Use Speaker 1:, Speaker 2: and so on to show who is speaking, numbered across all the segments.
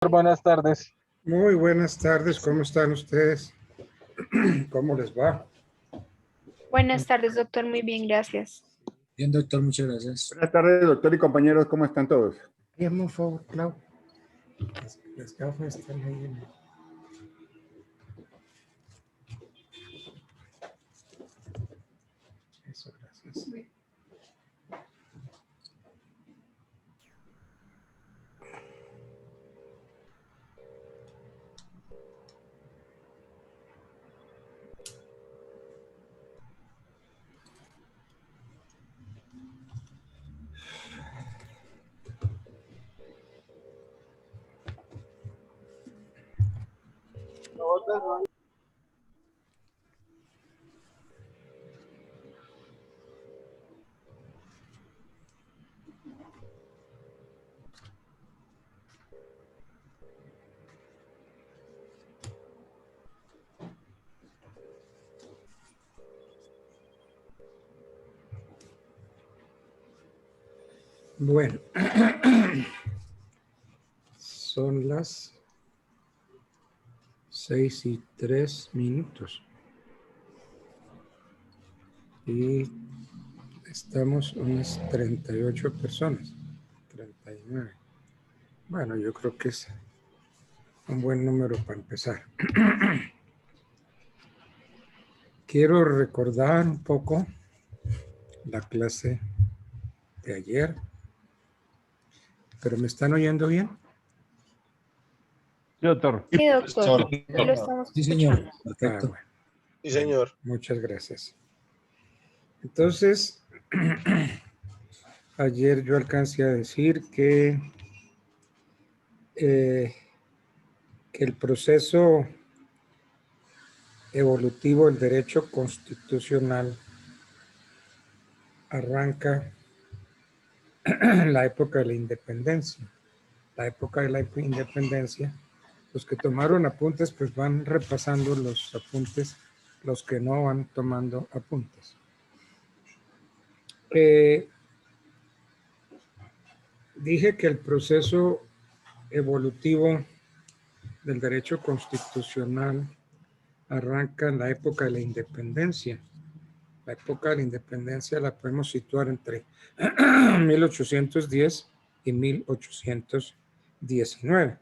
Speaker 1: Buenas tardes.
Speaker 2: Muy buenas tardes, ¿cómo están ustedes? ¿Cómo les va?
Speaker 3: Buenas tardes, doctor. Muy bien, gracias.
Speaker 4: Bien, doctor, muchas gracias.
Speaker 5: Buenas tardes, doctor y compañeros, ¿cómo están todos?
Speaker 2: Bien, por favor, Clau. Las gafas están ahí Eso, gracias. Bueno, son las 6:03 y estamos unas 38 personas, 39. Bueno, yo creo que es un buen número para empezar. Quiero recordar un poco la clase de ayer, pero ¿me están oyendo bien?
Speaker 1: Sí, doctor.
Speaker 3: Sí, doctor. Lo estamos
Speaker 4: Sí, señor.
Speaker 3: escuchando.
Speaker 4: Perfecto.
Speaker 2: Bueno,
Speaker 6: Sí, señor.
Speaker 2: muchas gracias. Entonces, ayer yo alcancé a decir que el proceso evolutivo del derecho constitucional arranca en la época de la independencia. La época de la independencia, los que tomaron apuntes pues van repasando los apuntes, los que no van tomando apuntes. Dije que el proceso evolutivo del derecho constitucional arranca en la época de la independencia. La época de la independencia la podemos situar entre 1810 y 1819.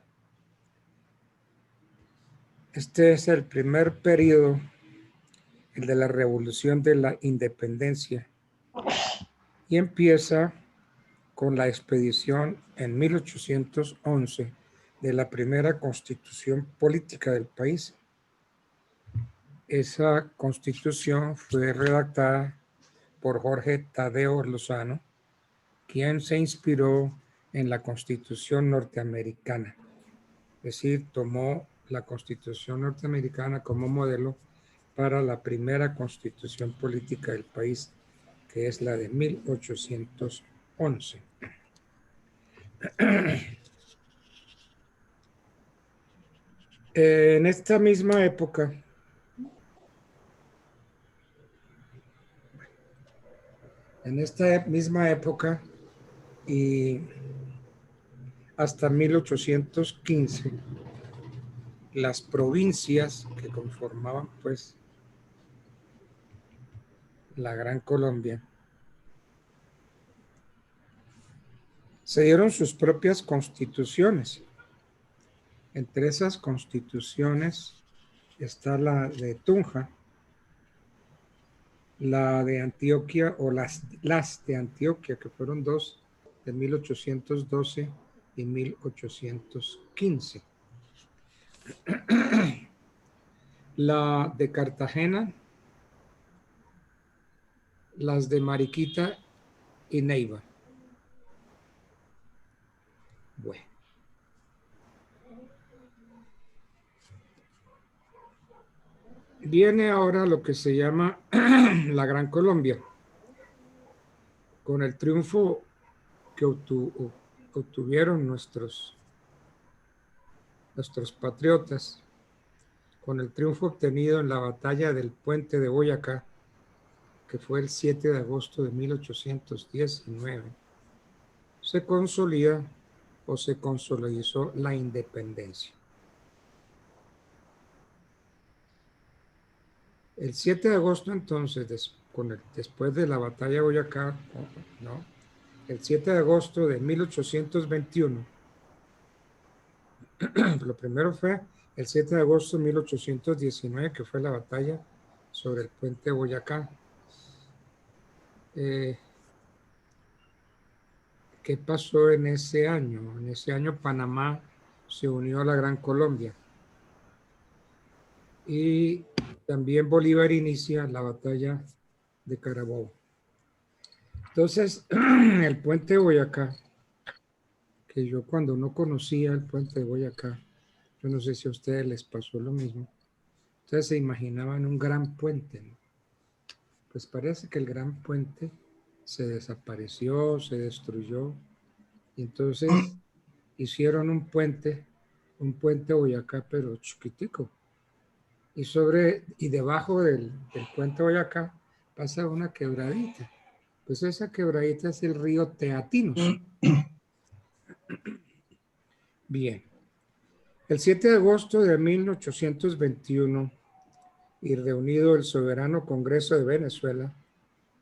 Speaker 2: Este es el primer periodo, el de la revolución de la independencia, y empieza con la expedición en 1811 de la primera constitución política del país. Esa constitución fue redactada por Jorge Tadeo Lozano, quien se inspiró en la Constitución norteamericana. Es decir, tomó la Constitución norteamericana como modelo para la primera constitución política del país, que es la de 1811. En esta misma época, y hasta 1815, las provincias que conformaban pues la Gran Colombia se dieron sus propias constituciones. Entre esas constituciones está la de Tunja, la de Antioquia, o las de Antioquia, que fueron dos, de 1812 y 1815. La de Cartagena, las de Mariquita y Neiva. Bueno. Viene ahora lo que se llama la Gran Colombia, con el triunfo que obtuvieron nuestros patriotas, con el triunfo obtenido en la batalla del Puente de Boyacá, que fue el 7 de agosto de 1819, se consolida o se consolidó la independencia. El 7 de agosto entonces, después de la batalla de Boyacá, ¿no? El 7 de agosto de 1821, lo primero fue el 7 de agosto de 1819, que fue la batalla sobre el puente de Boyacá. ¿Qué pasó en ese año? En ese año Panamá se unió a la Gran Colombia. Y también Bolívar inicia la batalla de Carabobo. Entonces, el puente de Boyacá, que yo cuando no conocía el puente de Boyacá, yo no sé si a ustedes les pasó lo mismo, ustedes se imaginaban un gran puente, ¿no? Pues parece que el gran puente se desapareció, se destruyó, y entonces hicieron un puente Boyacá, pero chiquitico. Y debajo del puente Boyacá pasa una quebradita. Pues esa quebradita es el río Teatinos. Bien. El 7 de agosto de 1821, y reunido el Soberano Congreso de Venezuela,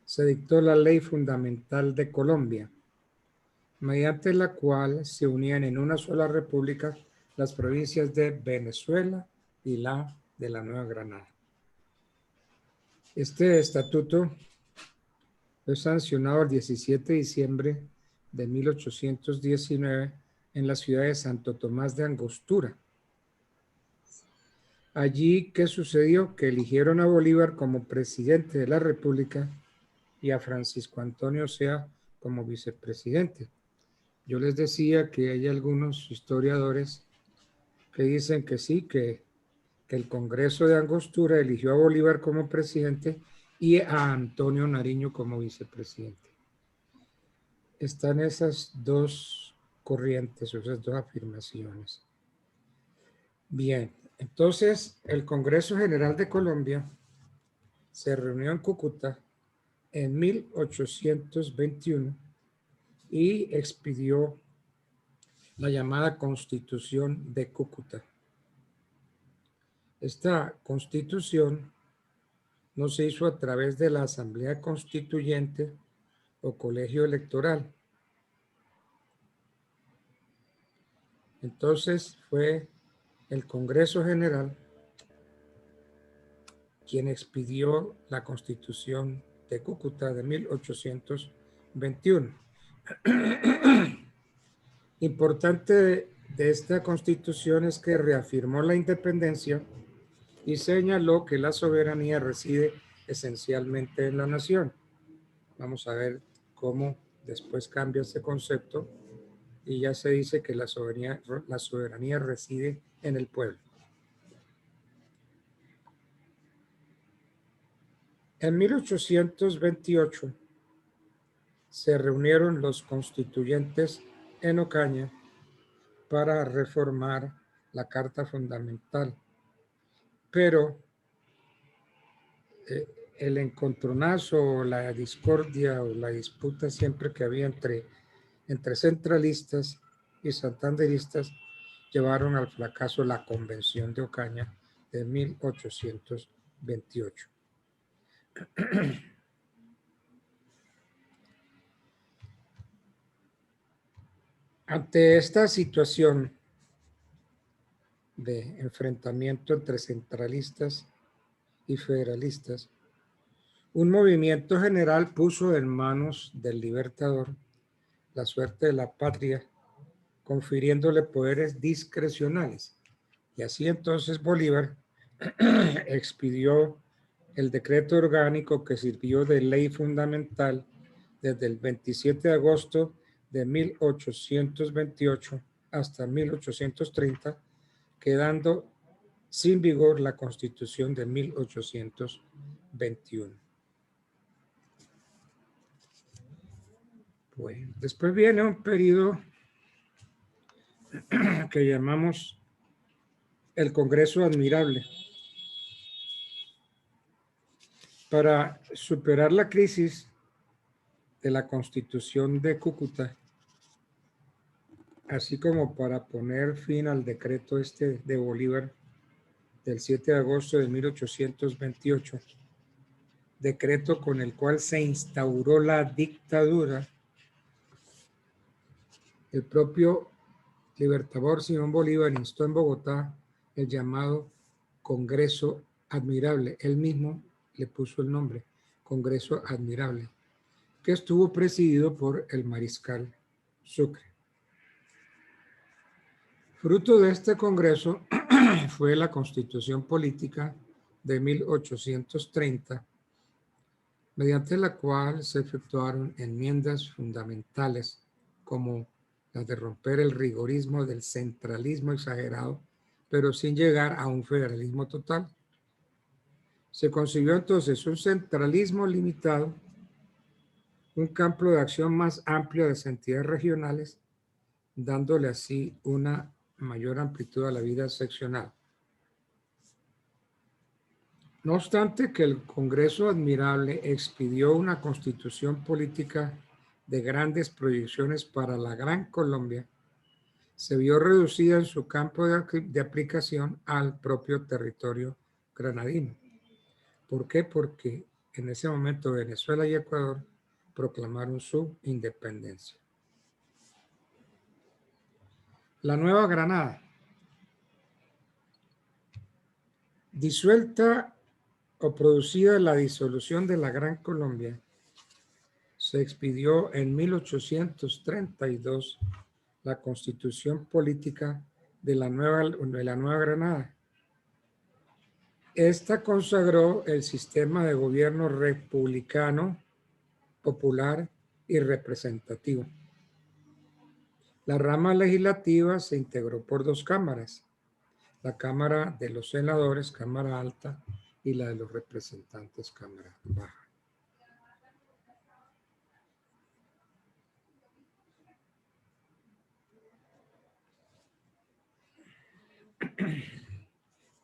Speaker 2: se dictó la Ley Fundamental de Colombia, mediante la cual se unían en una sola república las provincias de Venezuela y la de la Nueva Granada. Este estatuto fue sancionado el 17 de diciembre de 1819 en la ciudad de Santo Tomás de Angostura. Allí, ¿qué sucedió? Que eligieron a Bolívar como presidente de la República y a Francisco Antonio Sea como vicepresidente. Yo les decía que hay algunos historiadores que dicen que sí, que el Congreso de Angostura eligió a Bolívar como presidente y a Antonio Nariño como vicepresidente. Están esas dos corrientes, esas dos afirmaciones. Bien, entonces el Congreso General de Colombia se reunió en Cúcuta en 1821 y expidió la llamada Constitución de Cúcuta. Esta constitución no se hizo a través de la Asamblea Constituyente o Colegio Electoral. Entonces fue el Congreso General quien expidió la Constitución de Cúcuta de 1821. Importante de esta Constitución es que reafirmó la independencia y señaló que la soberanía reside esencialmente en la nación. Vamos a ver cómo después cambia este concepto y ya se dice que la soberanía reside en el pueblo. En 1828 se reunieron los constituyentes en Ocaña para reformar la Carta Fundamental, pero el encontronazo, la discordia o la disputa siempre que había entre centralistas y santanderistas llevaron al fracaso la Convención de Ocaña de 1828. Ante esta situación de enfrentamiento entre centralistas y federalistas, un movimiento general puso en manos del Libertador la suerte de la patria, confiriéndole poderes discrecionales. Y así entonces Bolívar expidió el decreto orgánico que sirvió de ley fundamental desde el 27 de agosto de 1828 hasta 1830, quedando sin vigor la Constitución de 1821. Bueno, después viene un periodo que llamamos el Congreso Admirable. Para superar la crisis de la Constitución de Cúcuta, así como para poner fin al decreto de Bolívar del 7 de agosto de 1828, decreto con el cual se instauró la dictadura, el propio libertador Simón Bolívar instó en Bogotá el llamado Congreso Admirable. Él mismo le puso el nombre, Congreso Admirable, que estuvo presidido por el mariscal Sucre. Fruto de este congreso fue la Constitución Política de 1830, mediante la cual se efectuaron enmiendas fundamentales como las de romper el rigorismo del centralismo exagerado, pero sin llegar a un federalismo total. Se concibió entonces un centralismo limitado, un campo de acción más amplio de las entidades regionales, dándole así una mayor amplitud a la vida seccional. No obstante que el Congreso Admirable expidió una constitución política de grandes proyecciones para la Gran Colombia, se vio reducida en su campo de aplicación al propio territorio granadino. ¿Por qué? Porque en ese momento Venezuela y Ecuador proclamaron su independencia. La Nueva Granada. Disuelta o producida la disolución de la Gran Colombia, se expidió en 1832 la Constitución Política de la Nueva Granada. Esta consagró el sistema de gobierno republicano, popular y representativo. La rama legislativa se integró por dos cámaras, la Cámara de los Senadores, Cámara Alta, y la de los Representantes, Cámara Baja.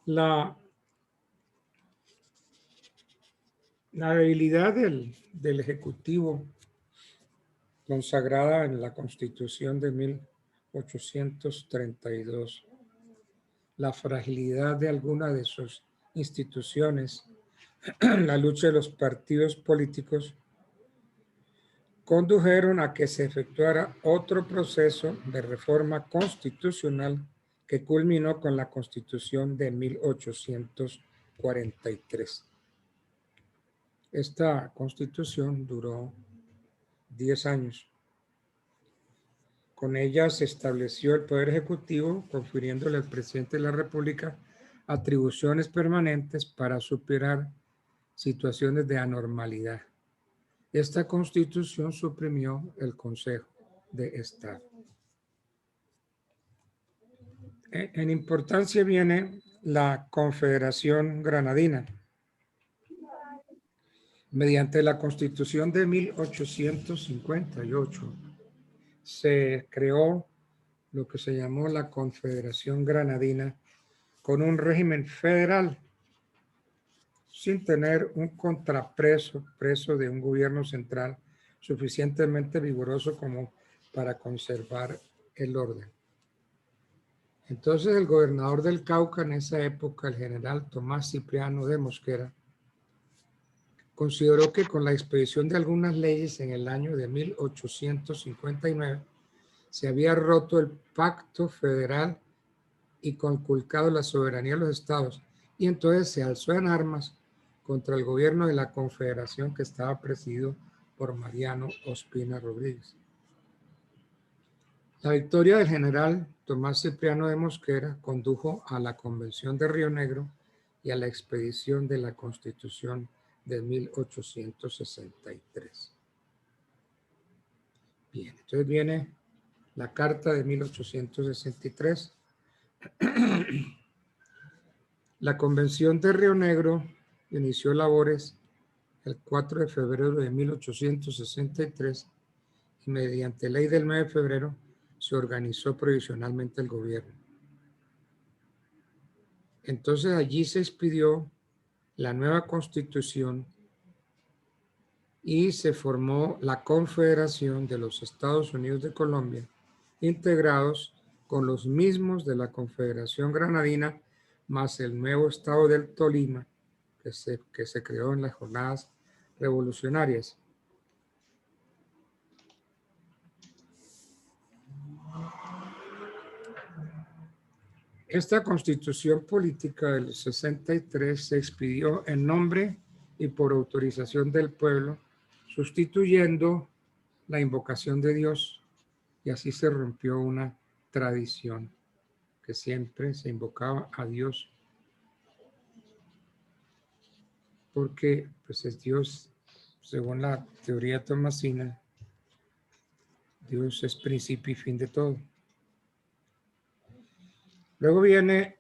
Speaker 2: La debilidad del Ejecutivo, consagrada en la Constitución de 1832, la fragilidad de algunas de sus instituciones, la lucha de los partidos políticos, condujeron a que se efectuara otro proceso de reforma constitucional que culminó con la Constitución de 1843. Esta Constitución duró 10 años. Con ella se estableció el Poder Ejecutivo, confiriéndole al presidente de la República atribuciones permanentes para superar situaciones de anormalidad. Esta Constitución suprimió el Consejo de Estado. En importancia viene la Confederación Granadina. Mediante la Constitución de 1858 se creó lo que se llamó la Confederación Granadina con un régimen federal, sin tener un contrapeso de un gobierno central suficientemente vigoroso como para conservar el orden. Entonces el gobernador del Cauca en esa época, el general Tomás Cipriano de Mosquera, consideró que con la expedición de algunas leyes en el año de 1859 se había roto el pacto federal y conculcado la soberanía de los estados, y entonces se alzó en armas contra el gobierno de la Confederación que estaba presidido por Mariano Ospina Rodríguez. La victoria del general Tomás Cipriano de Mosquera condujo a la Convención de Río Negro y a la expedición de la Constitución de 1863. Bien, entonces viene la Carta de 1863. La Convención de Río Negro inició labores el 4 de febrero de 1863 y mediante ley del 9 de febrero se organizó provisionalmente el gobierno. Entonces allí se expidió la nueva Constitución y se formó la Confederación de los Estados Unidos de Colombia, integrados con los mismos de la Confederación Granadina, más el nuevo estado del Tolima, que se creó en las jornadas revolucionarias. Esta constitución política del 63 se expidió en nombre y por autorización del pueblo, sustituyendo la invocación de Dios, y así se rompió una tradición que siempre se invocaba a Dios, porque pues es Dios, según la teoría tomasina, Dios es principio y fin de todo. Luego viene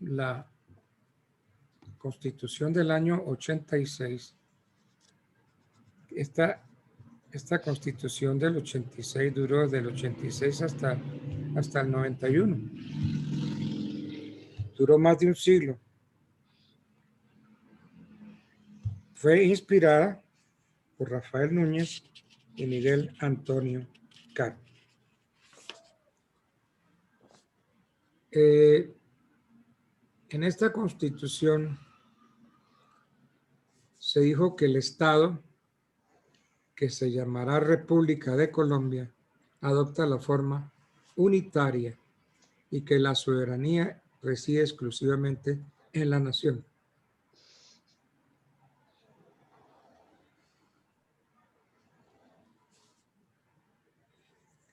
Speaker 2: la Constitución del año 86. Esta Constitución del 86 duró del 86 hasta el 91. Duró más de un siglo. Fue inspirada por Rafael Núñez y Miguel Antonio Caro. En esta Constitución se dijo que el Estado, que se llamará República de Colombia, adopta la forma unitaria y que la soberanía reside exclusivamente en la nación.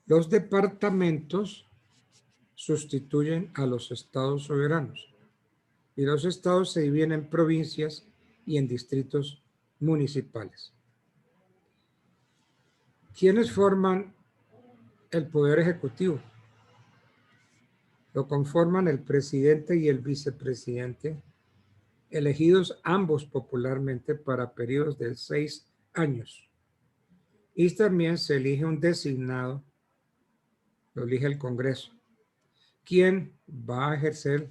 Speaker 2: Los departamentos sustituyen a los estados soberanos y los estados se dividen en provincias y en distritos municipales. ¿Quiénes forman el poder ejecutivo? Lo conforman el presidente y el vicepresidente, elegidos ambos popularmente para periodos de 6 años. Y también se elige un designado, lo elige el Congreso, quien va a ejercer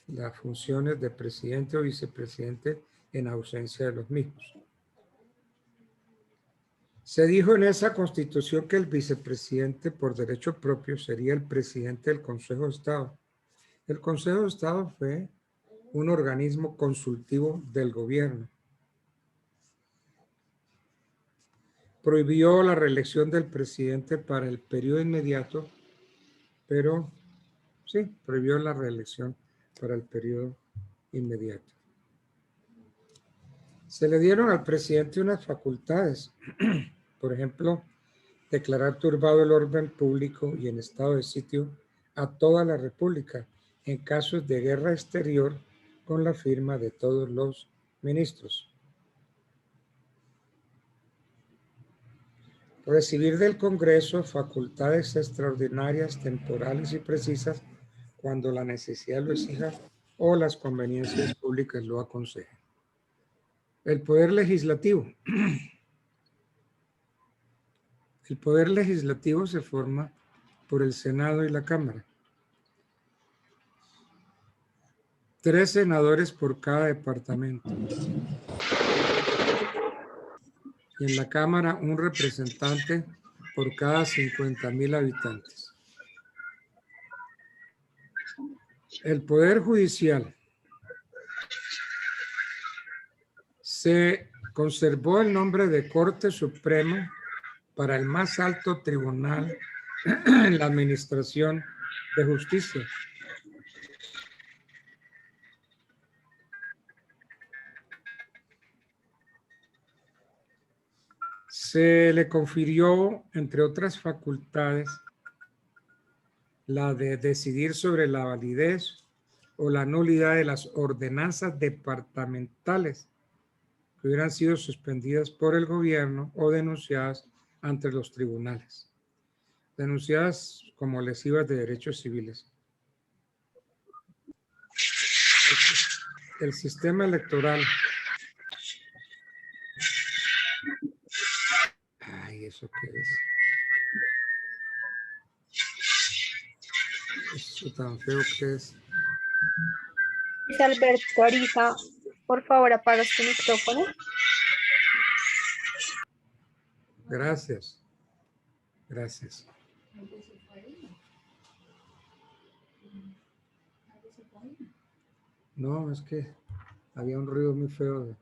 Speaker 2: las funciones de presidente o vicepresidente en ausencia de los mismos. Se dijo en esa Constitución que el vicepresidente por derecho propio sería el presidente del Consejo de Estado. El Consejo de Estado fue un organismo consultivo del gobierno. Prohibió la reelección del presidente para el periodo inmediato, pero sí, prohibió la reelección para el periodo inmediato. Se le dieron al presidente unas facultades, por ejemplo, declarar turbado el orden público y en estado de sitio a toda la República en casos de guerra exterior con la firma de todos los ministros. Recibir del Congreso facultades extraordinarias, temporales y precisas cuando la necesidad lo exija o las conveniencias públicas lo aconsejen. El poder legislativo. El poder legislativo se forma por el Senado y la Cámara. 3 senadores por cada departamento. Y en la Cámara un representante por cada 50,000 habitantes. El Poder Judicial. Se conservó el nombre de Corte Suprema para el más alto tribunal en la administración de justicia. Se le confirió, entre otras facultades, la de decidir sobre la validez o la nulidad de las ordenanzas departamentales que hubieran sido suspendidas por el gobierno o denunciadas ante los tribunales, denunciadas como lesivas de derechos civiles. El sistema electoral. Ay, ¿eso qué es? Eso tan feo que es.
Speaker 3: Luis Alberto Ariza, por favor, apagas tu micrófono.
Speaker 2: Gracias. Gracias. No, es que había un ruido muy feo.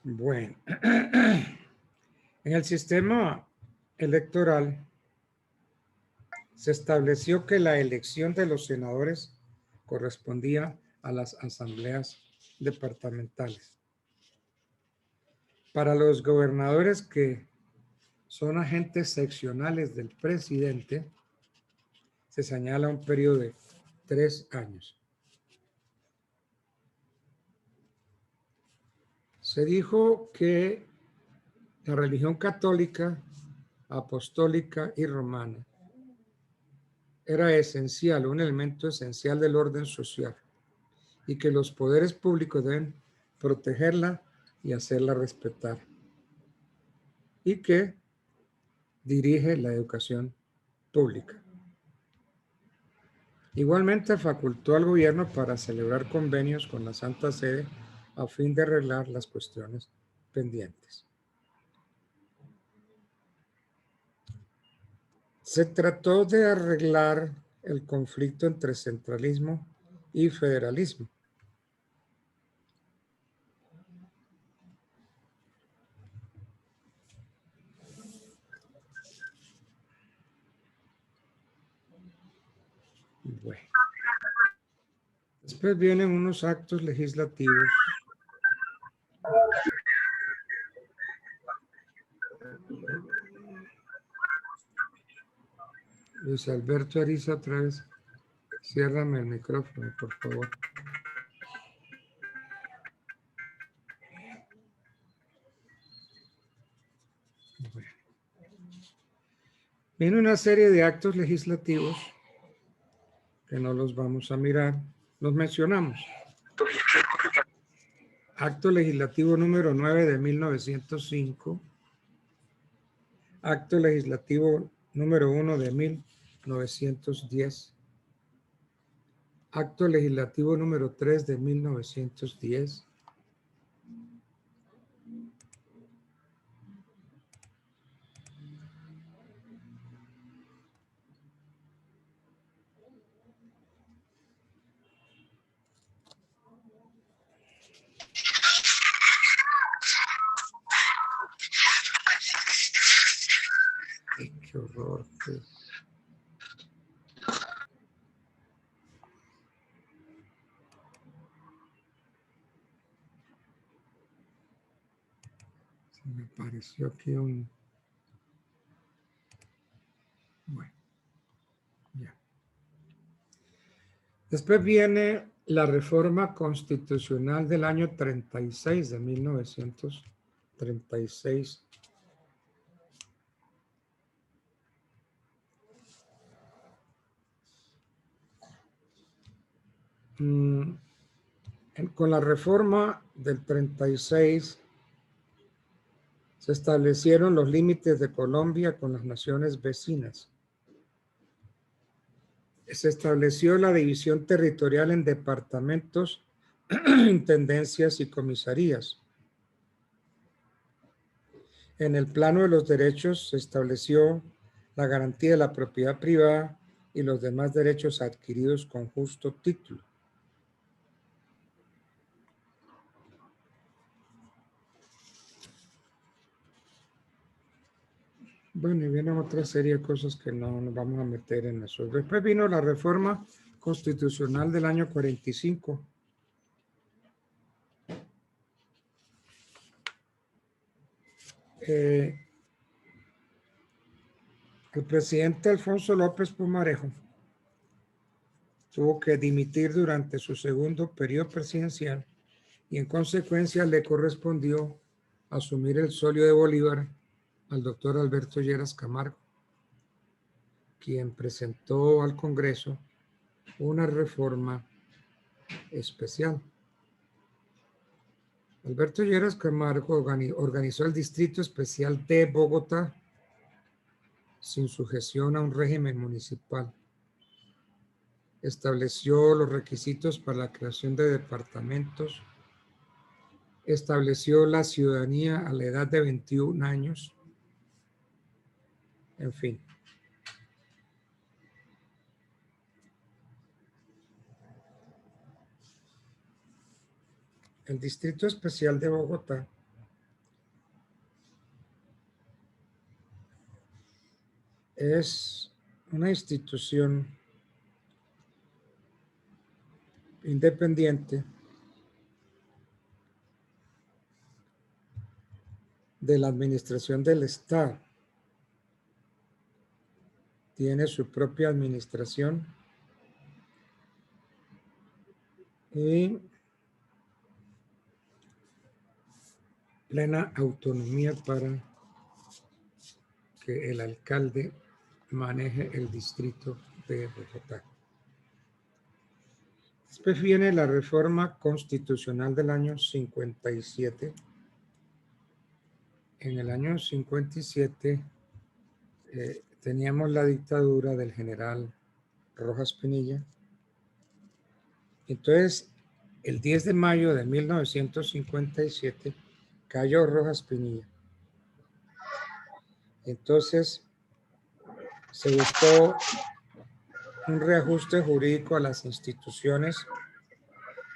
Speaker 2: Bueno, en el sistema electoral se estableció que la elección de los senadores correspondía a las asambleas departamentales. Para los gobernadores que son agentes seccionales del presidente, se señala un periodo de 3 años. Se dijo que la religión católica, apostólica y romana era esencial, un elemento esencial del orden social, y que los poderes públicos deben protegerla y hacerla respetar, y que dirige la educación pública. Igualmente facultó al gobierno para celebrar convenios con la Santa Sede a fin de arreglar las cuestiones pendientes. Se trató de arreglar el conflicto entre centralismo y federalismo. Bueno. Después vienen unos actos legislativos. Luis Alberto Ariza, otra vez, ciérrame el micrófono, por favor. Bueno. Viene una serie de actos legislativos que no los vamos a mirar, los mencionamos. Acto legislativo número 9 de 1905, acto legislativo número 1 de 1910, acto legislativo número 3 de 1910, qué horror. Se me pareció aquí un... Bueno, ya. Después viene la reforma constitucional del año 36 de 1936. Con la reforma del 36 se establecieron los límites de Colombia con las naciones vecinas. Se estableció la división territorial en departamentos, intendencias y comisarías. En el plano de los derechos se estableció la garantía de la propiedad privada y los demás derechos adquiridos con justo título. Bueno, y vienen otra serie de cosas que no nos vamos a meter en eso. Después vino la reforma constitucional del año 45. El presidente Alfonso López Pumarejo tuvo que dimitir durante su segundo periodo presidencial y en consecuencia le correspondió asumir el solio de Bolívar al doctor Alberto Lleras Camargo, quien presentó al Congreso una reforma especial. Alberto Lleras Camargo organizó el Distrito Especial de Bogotá sin sujeción a un régimen municipal. estableció los requisitos para la creación de departamentos, estableció la ciudadanía a la edad de 21 años, en fin. El Distrito Especial de Bogotá es una institución independiente de la administración del Estado. Tiene su propia administración y plena autonomía para que el alcalde maneje el distrito de Bogotá. Después viene la reforma constitucional del año 57. En el año 57 teníamos la dictadura del general Rojas Pinilla. Entonces, el 10 de mayo de 1957 cayó Rojas Pinilla. Entonces, se buscó un reajuste jurídico a las instituciones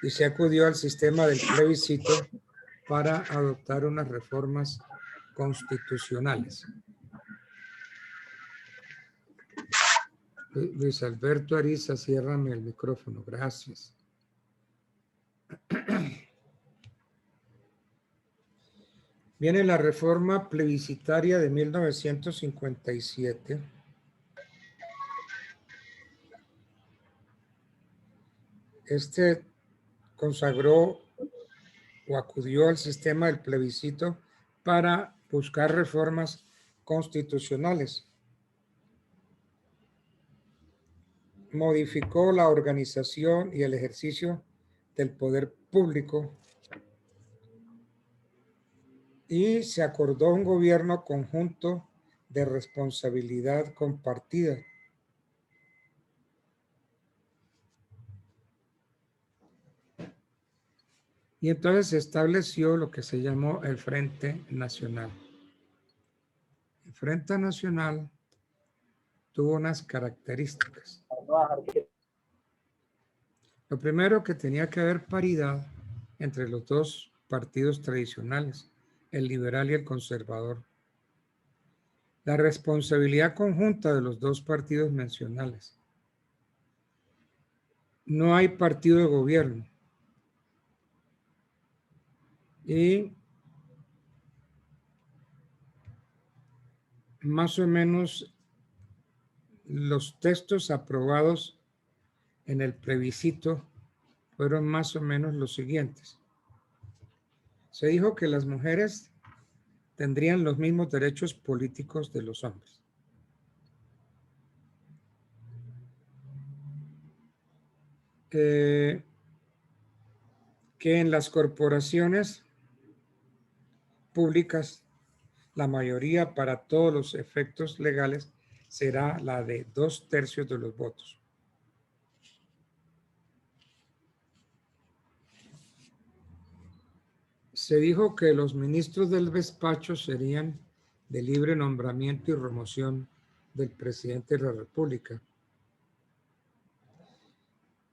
Speaker 2: y se acudió al sistema del plebiscito para adoptar unas reformas constitucionales. Luis Alberto Ariza, ciérrame el micrófono, gracias. Viene la reforma plebiscitaria de 1957. Este consagró o acudió al sistema del plebiscito para buscar reformas constitucionales. Modificó la organización y el ejercicio del poder público y se acordó un gobierno conjunto de responsabilidad compartida. Y entonces se estableció lo que se llamó el Frente Nacional. El Frente Nacional tuvo unas características. Lo primero, que tenía que haber paridad entre los dos partidos tradicionales, el liberal y el conservador. La responsabilidad conjunta de los dos partidos mencionales. No hay partido de gobierno. Y más o menos los textos aprobados en el plebiscito fueron más o menos los siguientes. Se dijo que las mujeres tendrían los mismos derechos políticos de los hombres. Que en las corporaciones públicas, la mayoría para todos los efectos legales será la de 2/3 de los votos. Se dijo que los ministros del despacho serían de libre nombramiento y remoción del presidente de la República,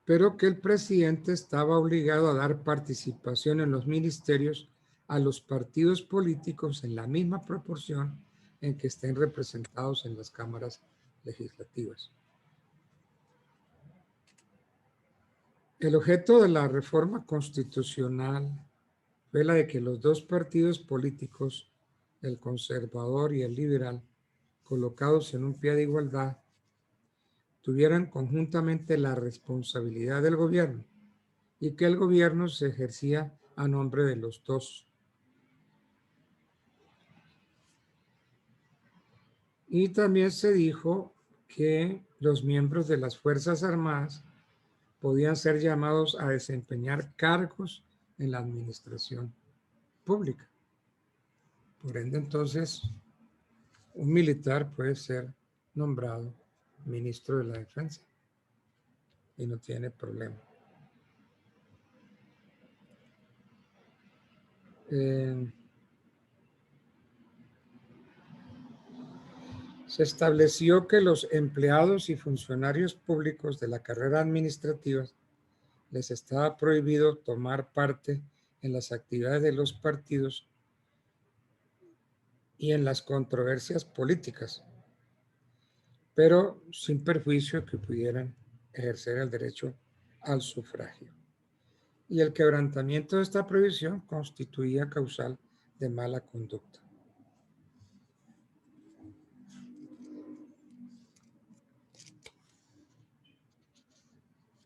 Speaker 2: pero que el presidente estaba obligado a dar participación en los ministerios a los partidos políticos en la misma proporción en que estén representados en las cámaras legislativas. El objeto de la reforma constitucional fue la de que los dos partidos políticos, el conservador y el liberal, colocados en un pie de igualdad, tuvieran conjuntamente la responsabilidad del gobierno y que el gobierno se ejercía a nombre de los dos. Y también se dijo que los miembros de las Fuerzas Armadas podían ser llamados a desempeñar cargos en la administración pública. Por ende, entonces, un militar puede ser nombrado ministro de la Defensa. y no tiene problema. Se estableció que los empleados y funcionarios públicos de la carrera administrativa les estaba prohibido tomar parte en las actividades de los partidos y en las controversias políticas, pero sin perjuicio que pudieran ejercer el derecho al sufragio. Y el quebrantamiento de esta prohibición constituía causal de mala conducta.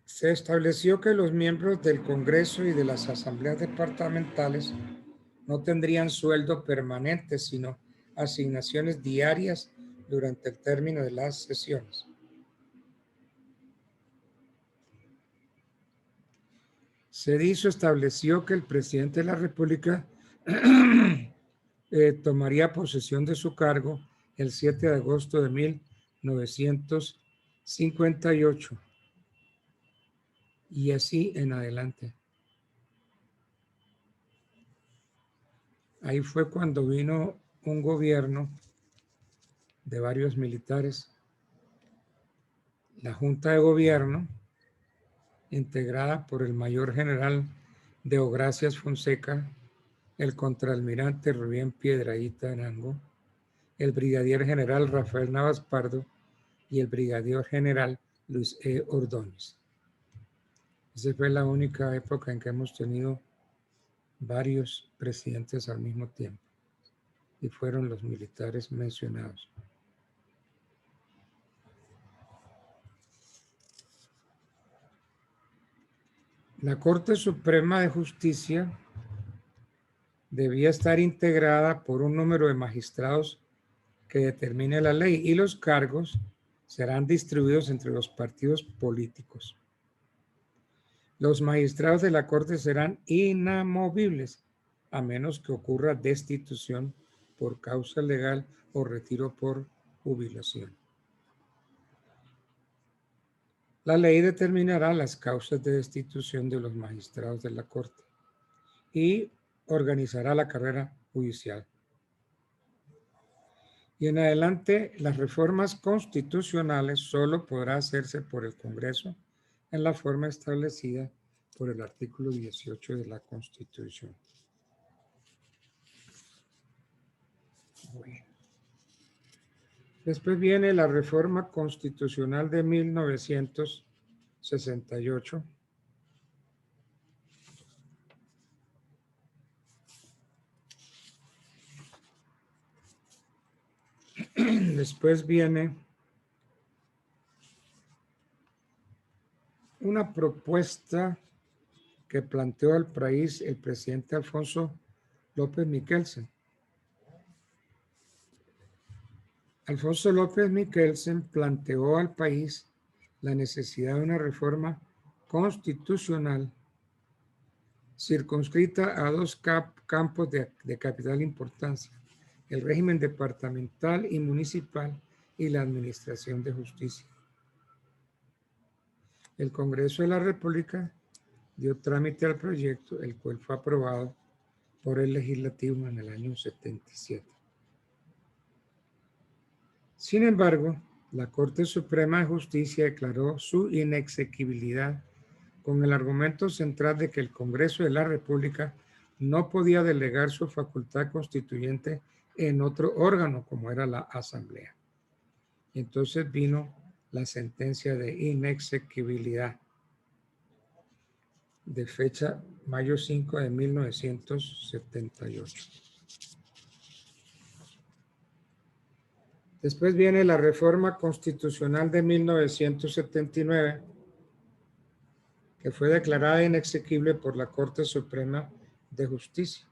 Speaker 2: Se estableció que los miembros del Congreso y de las asambleas departamentales no tendrían sueldo permanente, sino asignaciones diarias durante el término de las sesiones. Se estableció que el presidente de la República tomaría posesión de su cargo el 7 de agosto de 1958 y así en adelante. Ahí fue cuando vino un gobierno de varios militares, la Junta de Gobierno, integrada por el mayor general Deogracias Fonseca, el contraalmirante Rubén Piedrahíta Arango, el brigadier general Rafael Navas Pardo y el brigadier general Luis E. Ordóñez. Esa fue la única época en que hemos tenido varios presidentes al mismo tiempo y fueron los militares mencionados. La Corte Suprema de Justicia debía estar integrada por un número de magistrados que determine la ley y los cargos serán distribuidos entre los partidos políticos. Los magistrados de la Corte serán inamovibles a menos que ocurra destitución por causa legal o retiro por jubilación. La ley determinará las causas de destitución de los magistrados de la Corte y organizará la carrera judicial. Y en adelante, las reformas constitucionales solo podrá hacerse por el Congreso en la forma establecida por el artículo 18 de la Constitución. Bueno. Después viene la reforma constitucional de 1968. Después viene una propuesta que planteó al país el presidente Alfonso López Miquelsen. Alfonso López Miquelsen planteó al país la necesidad de una reforma constitucional circunscrita a dos campos de capital importancia: el régimen departamental y municipal y la administración de justicia. El Congreso de la República dio trámite al proyecto, el cual fue aprobado por el Legislativo en el año 77. Sin embargo, la Corte Suprema de Justicia declaró su inexequibilidad con el argumento central de que el Congreso de la República no podía delegar su facultad constituyente en otro órgano como era la Asamblea. Y entonces vino la sentencia de inexequibilidad de fecha mayo 5 de 1978. Después viene la reforma constitucional de 1979, que fue declarada inexequible por la Corte Suprema de Justicia.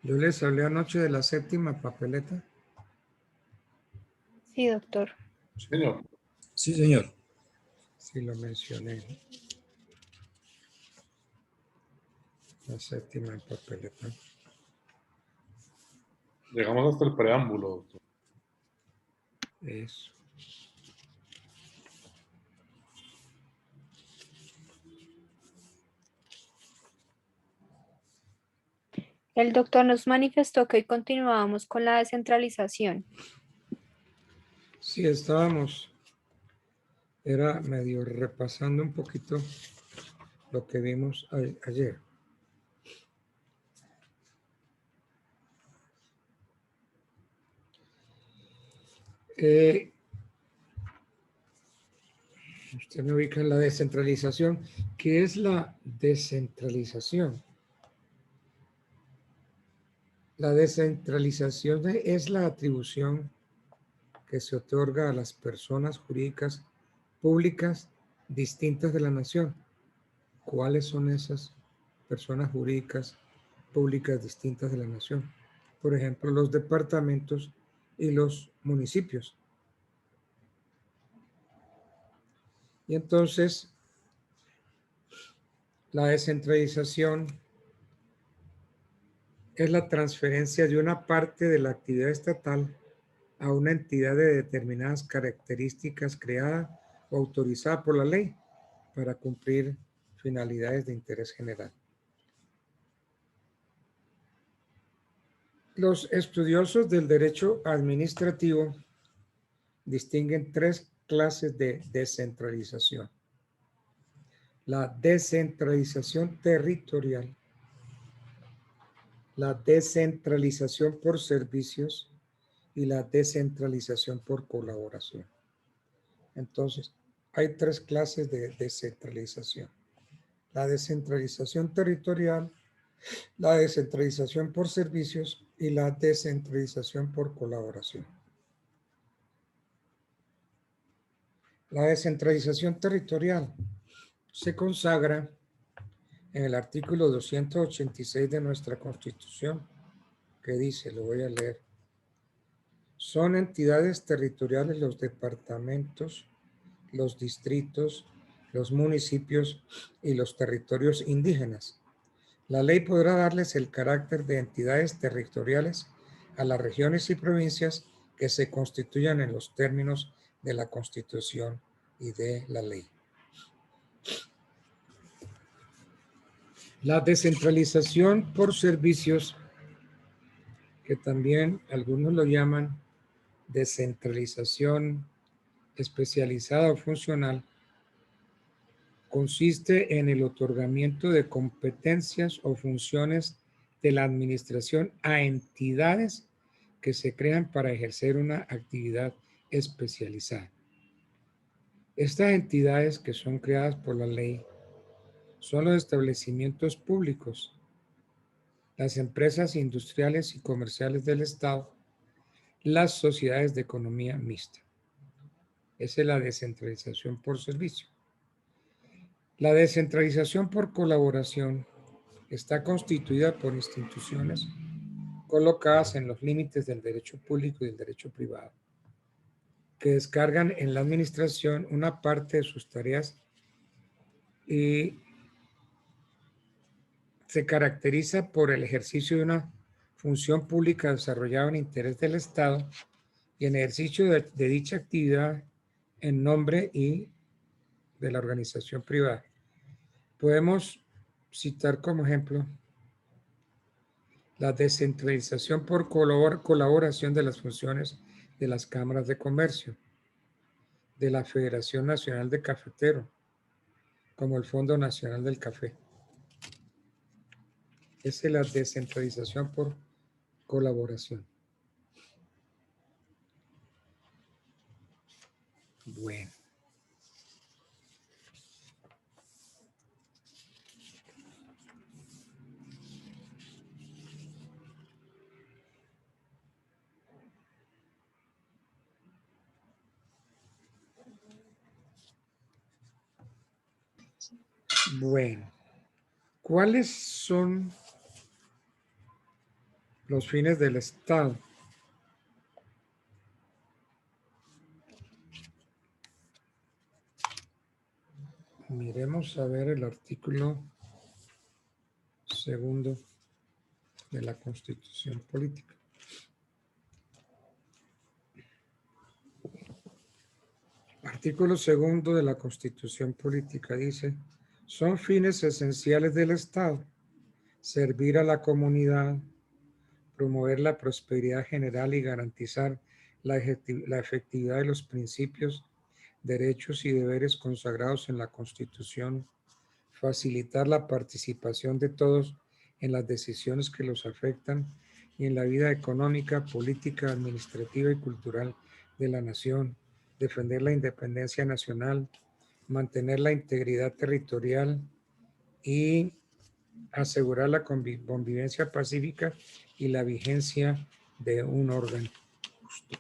Speaker 2: Yo les hablé anoche de la séptima papeleta.
Speaker 3: Sí, doctor.
Speaker 1: Señor,
Speaker 4: Sí, señor.
Speaker 2: Sí, lo mencioné, ¿no? La séptima papeleta.
Speaker 1: llegamos hasta el preámbulo, doctor.
Speaker 2: Eso.
Speaker 3: El doctor nos manifestó que hoy continuábamos con la descentralización.
Speaker 2: Sí, estábamos, era medio repasando un poquito lo que vimos ayer. Usted me ubica en la descentralización. ¿Qué es la descentralización? La descentralización es la atribución que se otorga a las personas jurídicas públicas distintas de la nación. ¿Cuáles son esas personas jurídicas públicas distintas de la nación? Por ejemplo, los departamentos y los municipios. Y entonces, la descentralización es la transferencia de una parte de la actividad estatal a una entidad de determinadas características creada o autorizada por la ley para cumplir finalidades de interés general. Los estudiosos del derecho administrativo distinguen tres clases de descentralización. La descentralización territorial, la descentralización por servicios y la descentralización por colaboración. Entonces, hay tres clases de descentralización. La descentralización territorial, la descentralización por servicios y la descentralización por colaboración. La descentralización territorial se consagra en el artículo 286 de nuestra Constitución, que dice, lo voy a leer, son entidades territoriales los departamentos, los distritos, los municipios y los territorios indígenas. La ley podrá darles el carácter de entidades territoriales a las regiones y provincias que se constituyan en los términos de la Constitución y de la ley. La descentralización por servicios, que también algunos lo llaman descentralización especializada o funcional, consiste en el otorgamiento de competencias o funciones de la administración a entidades que se crean para ejercer una actividad especializada. Estas entidades que son creadas por la ley son los establecimientos públicos, las empresas industriales y comerciales del Estado, las sociedades de economía mixta. Esa es la descentralización por servicio. La descentralización por colaboración está constituida por instituciones colocadas en los límites del derecho público y del derecho privado, que descargan en la administración una parte de sus tareas y se caracteriza por el ejercicio de una función pública desarrollada en interés del Estado y en ejercicio de dicha actividad en nombre y de la organización privada. Podemos citar como ejemplo la descentralización por colaboración de las funciones de las cámaras de comercio, de la Federación Nacional de Cafeteros, como el Fondo Nacional del Café. Esa es la descentralización por colaboración. Bueno. Bueno, ¿cuáles son Los fines del Estado. Miremos a ver el artículo 2 de la Constitución Política. Artículo 2 de la Constitución Política dice: son fines esenciales del Estado servir a la comunidad, promover la prosperidad general y garantizar la efectividad de los principios, derechos y deberes consagrados en la Constitución, facilitar la participación de todos en las decisiones que los afectan y en la vida económica, política, administrativa y cultural de la nación, defender la independencia nacional, mantener la integridad territorial y asegurar la convivencia pacífica y la vigencia de un orden justo.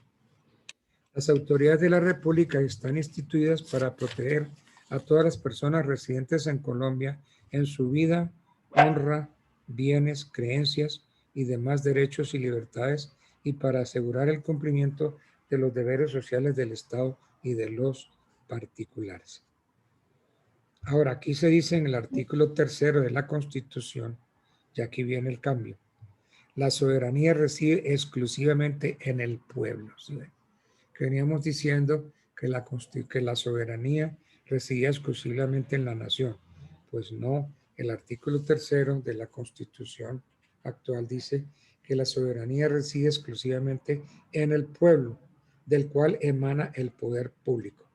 Speaker 2: Las autoridades de la República están instituidas para proteger a todas las personas residentes en Colombia en su vida, honra, bienes, creencias y demás derechos y libertades, y para asegurar el cumplimiento de los deberes sociales del Estado y de los particulares. Ahora, aquí se dice en el artículo 3 de la Constitución, y aquí viene el cambio: la soberanía reside exclusivamente en el pueblo. ¿Sí? Que veníamos diciendo que la soberanía residía exclusivamente en la nación. Pues no, el artículo 3 de la Constitución actual dice que la soberanía reside exclusivamente en el pueblo, del cual emana el poder público.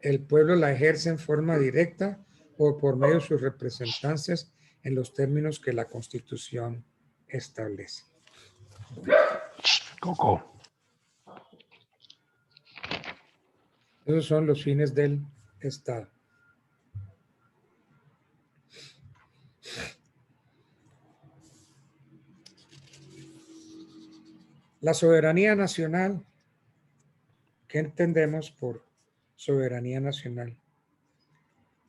Speaker 2: El pueblo la ejerce en forma directa o por medio de sus representantes en los términos que la Constitución establece.
Speaker 1: Coco.
Speaker 2: Esos son los fines del Estado. La soberanía nacional. ¿Qué entendemos por soberanía nacional?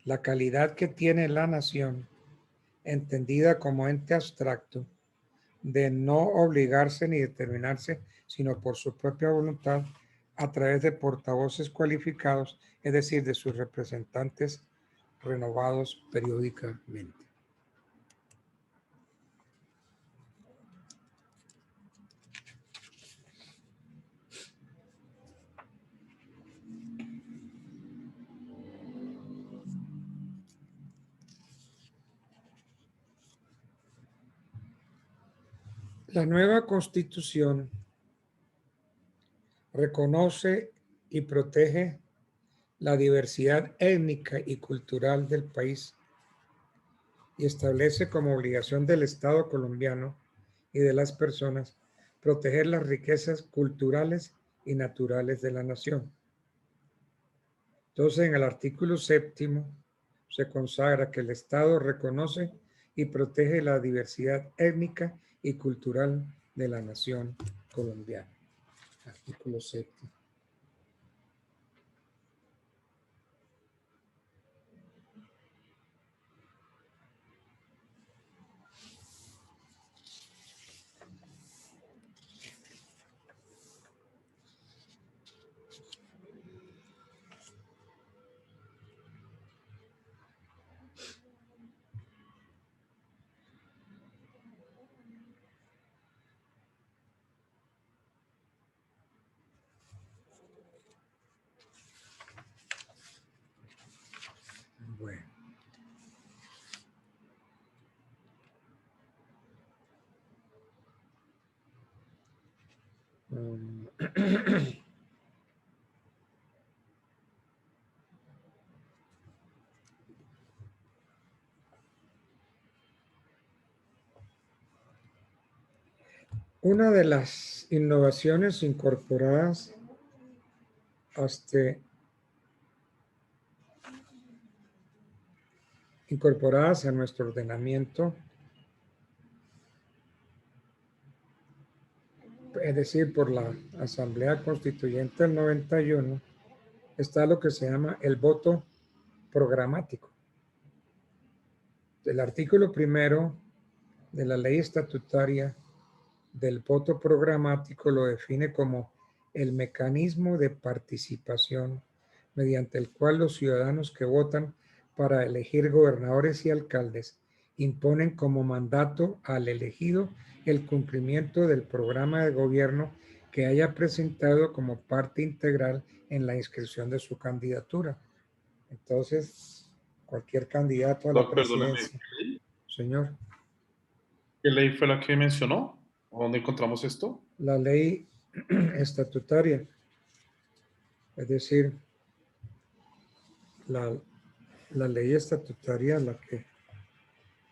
Speaker 2: La calidad que tiene la nación, entendida como ente abstracto, de no obligarse ni determinarse, sino por su propia voluntad, a través de portavoces cualificados, es decir, de sus representantes renovados periódicamente. La nueva Constitución reconoce y protege la diversidad étnica y cultural del país y establece como obligación del Estado colombiano y de las personas proteger las riquezas culturales y naturales de la nación. Entonces, en el artículo 7 se consagra que el Estado reconoce y protege la diversidad étnica y cultural de la nación colombiana. Artículo 7. Bueno. Una de las innovaciones incorporadas a nuestro ordenamiento, es decir, por la Asamblea Constituyente del 91, está lo que se llama el voto programático. El artículo 1 de la Ley Estatutaria del voto programático lo define como el mecanismo de participación mediante el cual los ciudadanos que votan para elegir gobernadores y alcaldes imponen como mandato al elegido el cumplimiento del programa de gobierno que haya presentado como parte integral en la inscripción de su candidatura. Entonces, cualquier candidato a la
Speaker 1: Perdóneme,
Speaker 2: presidencia. Señor,
Speaker 1: ¿qué ley fue la que mencionó? ¿O dónde encontramos esto?
Speaker 2: la ley estatutaria, es decir, la ley estatutaria,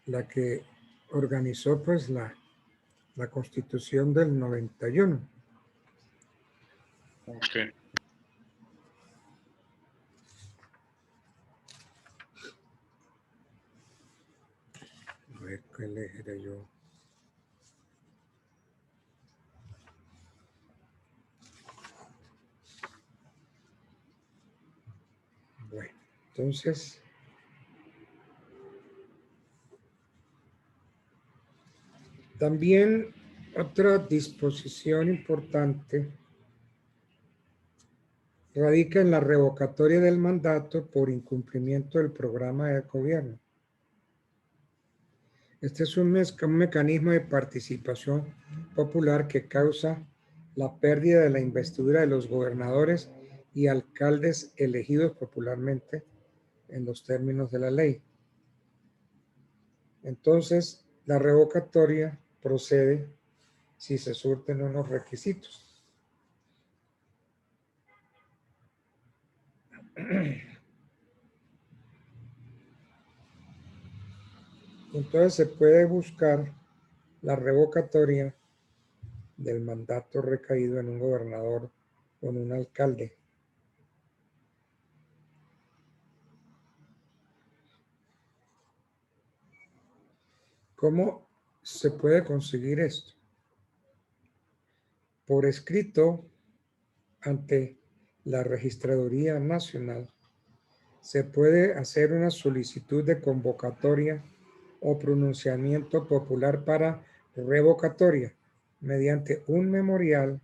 Speaker 2: la que organizó pues la Constitución del 91.
Speaker 1: Ok.
Speaker 2: A ver, ¿qué leeré yo? Bueno, entonces, también otra disposición importante radica en la revocatoria del mandato por incumplimiento del programa de gobierno. Este es un mecanismo de participación popular que causa la pérdida de la investidura de los gobernadores y alcaldes elegidos popularmente en los términos de la ley. Entonces, la revocatoria procede si se surten unos requisitos. Entonces se puede buscar la revocatoria del mandato recaído en un gobernador o en un alcalde. ¿Cómo se puede conseguir esto? Por escrito ante la Registraduría Nacional se puede hacer una solicitud de convocatoria o pronunciamiento popular para revocatoria mediante un memorial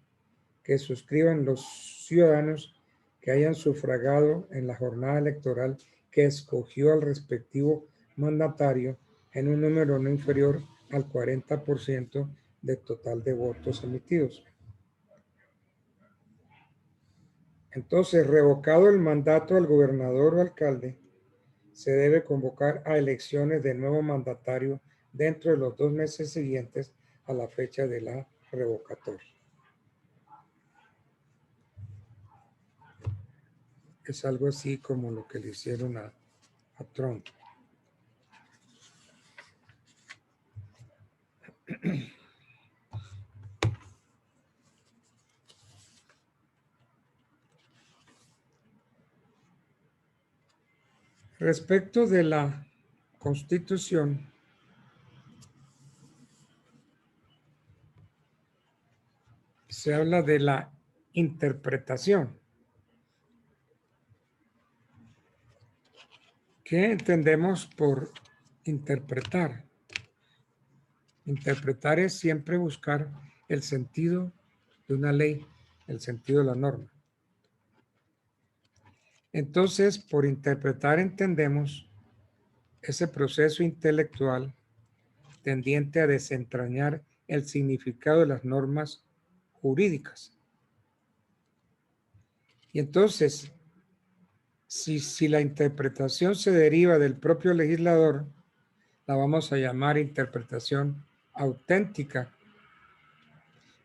Speaker 2: que suscriban los ciudadanos que hayan sufragado en la jornada electoral que escogió al respectivo mandatario en un número no inferior al 40% del total de votos emitidos. Entonces, revocado el mandato al gobernador o alcalde, se debe convocar a elecciones de nuevo mandatario dentro de los 2 meses siguientes a la fecha de la revocatoria. Es algo así como lo que le hicieron a Trump. Respecto de la Constitución, se habla de la interpretación. ¿Qué entendemos por interpretar? Interpretar es siempre buscar el sentido de una ley, el sentido de la norma. Entonces, por interpretar entendemos ese proceso intelectual tendiente a desentrañar el significado de las normas jurídicas. Y entonces, si la interpretación se deriva del propio legislador, la vamos a llamar interpretación auténtica.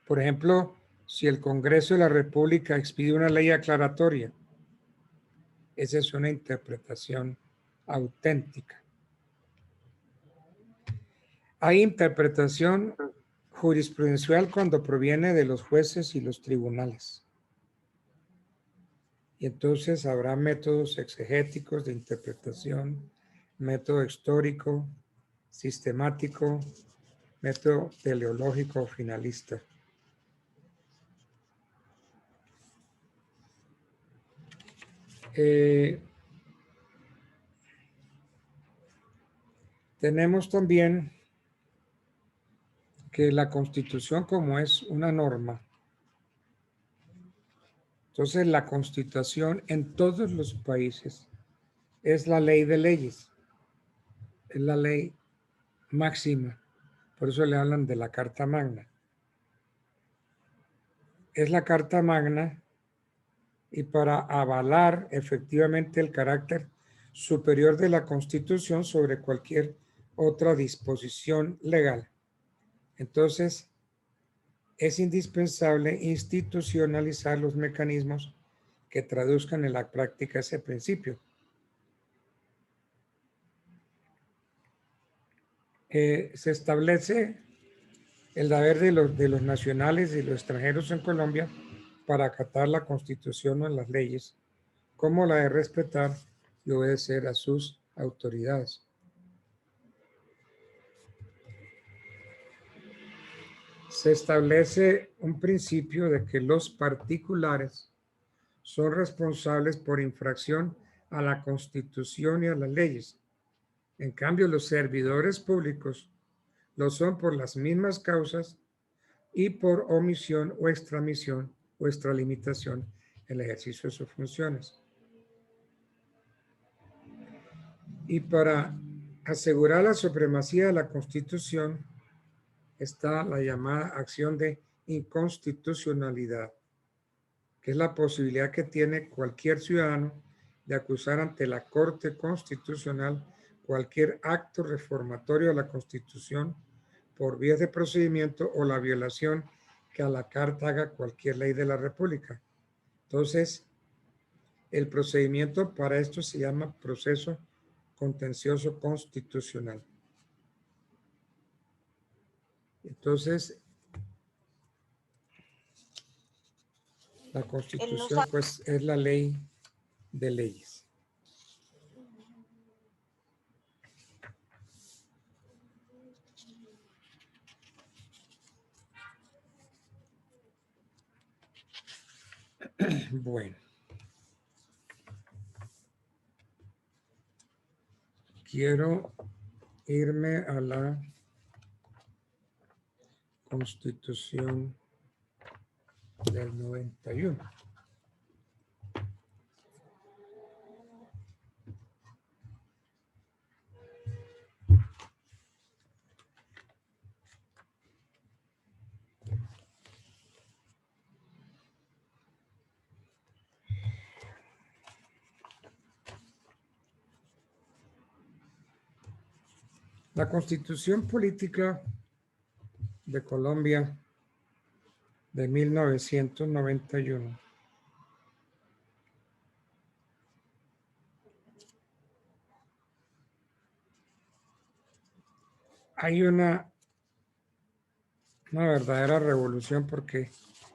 Speaker 2: Por ejemplo, si el Congreso de la República expide una ley aclaratoria, esa es una interpretación auténtica. Hay interpretación jurisprudencial cuando proviene de los jueces y los tribunales. Y entonces habrá métodos exegéticos de interpretación, método histórico, sistemático, método teleológico o finalista. Tenemos también que la Constitución, como es una norma, entonces la Constitución en todos los países es la ley de leyes, es la ley máxima. Por eso le hablan de la Carta Magna. Es la Carta Magna y para avalar efectivamente el carácter superior de la Constitución sobre cualquier otra disposición legal. Entonces, es indispensable institucionalizar los mecanismos que traduzcan en la práctica ese principio. Se establece el deber de los nacionales y los extranjeros en Colombia para acatar la Constitución o las leyes, como la de respetar y obedecer a sus autoridades. Se establece un principio de que los particulares son responsables por infracción a la Constitución y a las leyes. En cambio, los servidores públicos lo son por las mismas causas y por omisión o extramisión o extralimitación en el ejercicio de sus funciones. Y para asegurar la supremacía de la Constitución está la llamada acción de inconstitucionalidad, que es la posibilidad que tiene cualquier ciudadano de acusar ante la Corte Constitucional cualquier acto reformatorio de la Constitución por vías de procedimiento o la violación que a la carta haga cualquier ley de la República. Entonces, el procedimiento para esto se llama proceso contencioso constitucional. Entonces, la Constitución pues es la ley de leyes. Bueno. Quiero irme a la Constitución del 91. La Constitución Política de Colombia de 1991 hay una verdadera revolución porque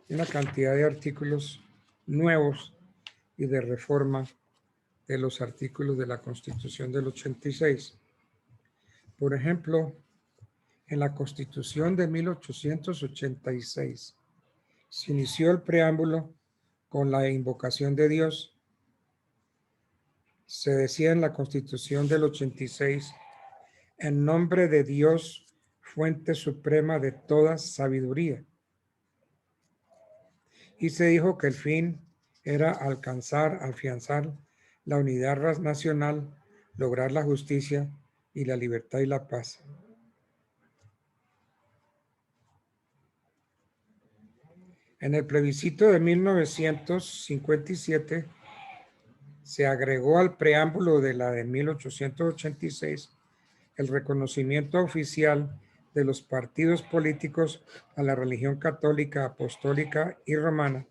Speaker 2: hay una cantidad de artículos nuevos y de reforma de los artículos de la Constitución del 86. Por ejemplo, en la Constitución de 1886 se inició el preámbulo con la invocación de Dios. Se decía en la Constitución del 86, en nombre de Dios, fuente suprema de toda sabiduría. Y se dijo que el fin era afianzar la unidad nacional, lograr la justicia y la libertad y la paz. En el plebiscito de 1957 se agregó al preámbulo de la de 1886 el reconocimiento oficial de los partidos políticos a la religión católica, apostólica y romana,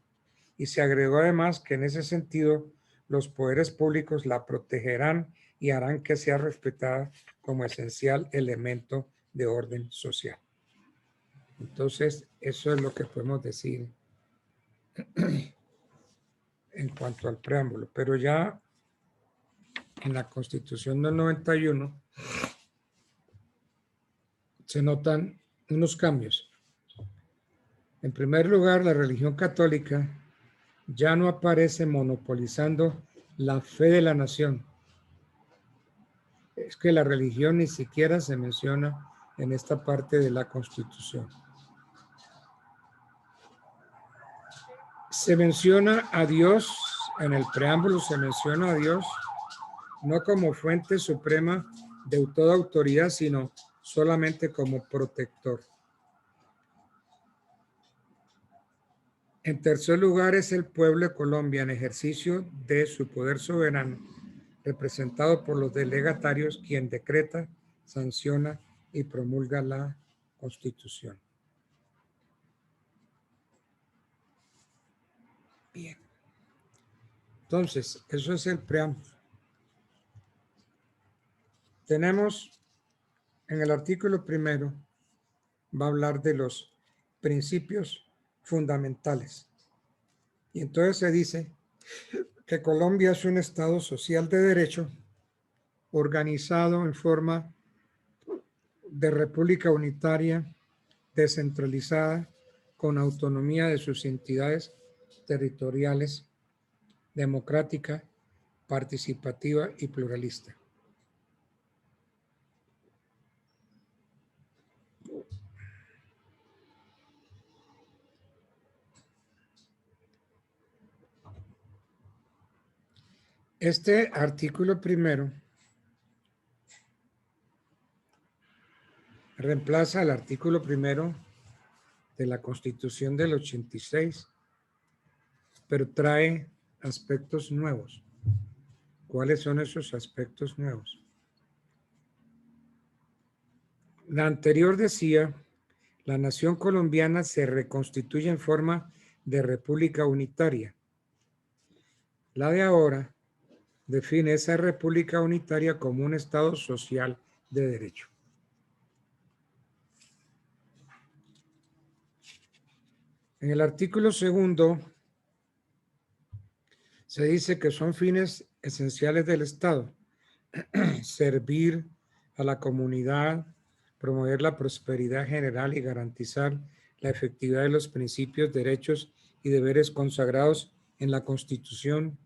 Speaker 2: y se agregó además que en ese sentido los poderes públicos la protegerán y harán que sea respetada como esencial elemento de orden social. Entonces, eso es lo que podemos decir en cuanto al preámbulo, pero ya en la Constitución del 91 se notan unos cambios. En primer lugar, la religión católica ya no aparece monopolizando la fe de la nación. Es que la religión ni siquiera se menciona en esta parte de la Constitución. Se menciona a Dios, en el preámbulo se menciona a Dios, no como fuente suprema de toda autoridad, sino solamente como protector. En tercer lugar es el pueblo de Colombia en ejercicio de su poder soberano, representado por los delegatarios, quien decreta, sanciona y promulga la Constitución. Bien. Entonces, eso es el preámbulo. Tenemos en el artículo primero, va a hablar de los principios fundamentales. Y entonces se dice que Colombia es un Estado social de derecho organizado en forma de república unitaria, descentralizada, con autonomía de sus entidades territoriales, democrática, participativa y pluralista. Este artículo primero reemplaza al artículo primero de la Constitución del 86, pero trae aspectos nuevos. ¿Cuáles son esos aspectos nuevos? La anterior decía, la nación colombiana se reconstituye en forma de república unitaria. La de ahora define esa república unitaria como un Estado social de derecho. En el artículo segundo se dice que son fines esenciales del Estado: servir a la comunidad, promover la prosperidad general y garantizar la efectividad de los principios, derechos y deberes consagrados en la Constitución,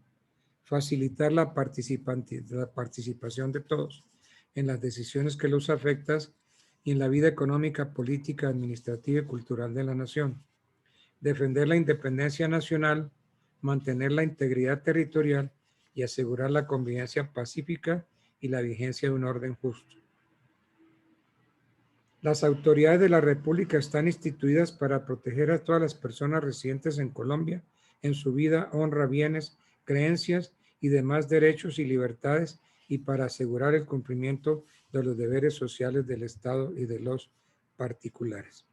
Speaker 2: facilitar la participación de todos en las decisiones que los afectan y en la vida económica, política, administrativa y cultural de la nación, defender la independencia nacional, mantener la integridad territorial y asegurar la convivencia pacífica y la vigencia de un orden justo. Las autoridades de la República están instituidas para proteger a todas las personas residentes en Colombia en su vida, honra, bienes, creencias y demás derechos y libertades, y para asegurar el cumplimiento de los deberes sociales del Estado y de los particulares.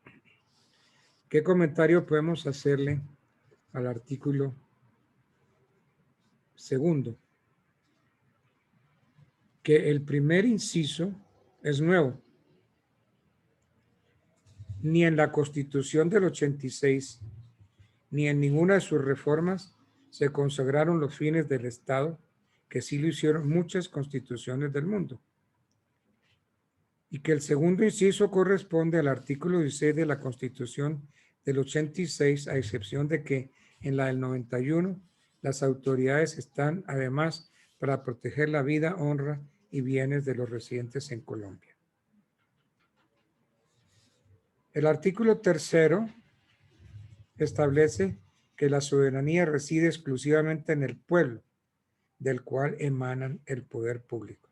Speaker 2: ¿Qué comentario podemos hacerle al artículo segundo? Que el primer inciso es nuevo. Ni en la Constitución del 86, ni en ninguna de sus reformas se consagraron los fines del Estado, que sí lo hicieron muchas constituciones del mundo. Y que el segundo inciso corresponde al artículo 16 de la Constitución del 86, a excepción de que en la del 91 las autoridades están además para proteger la vida, honra y bienes de los residentes en Colombia. El artículo tercero establece que la soberanía reside exclusivamente en el pueblo, del cual emanan el poder público,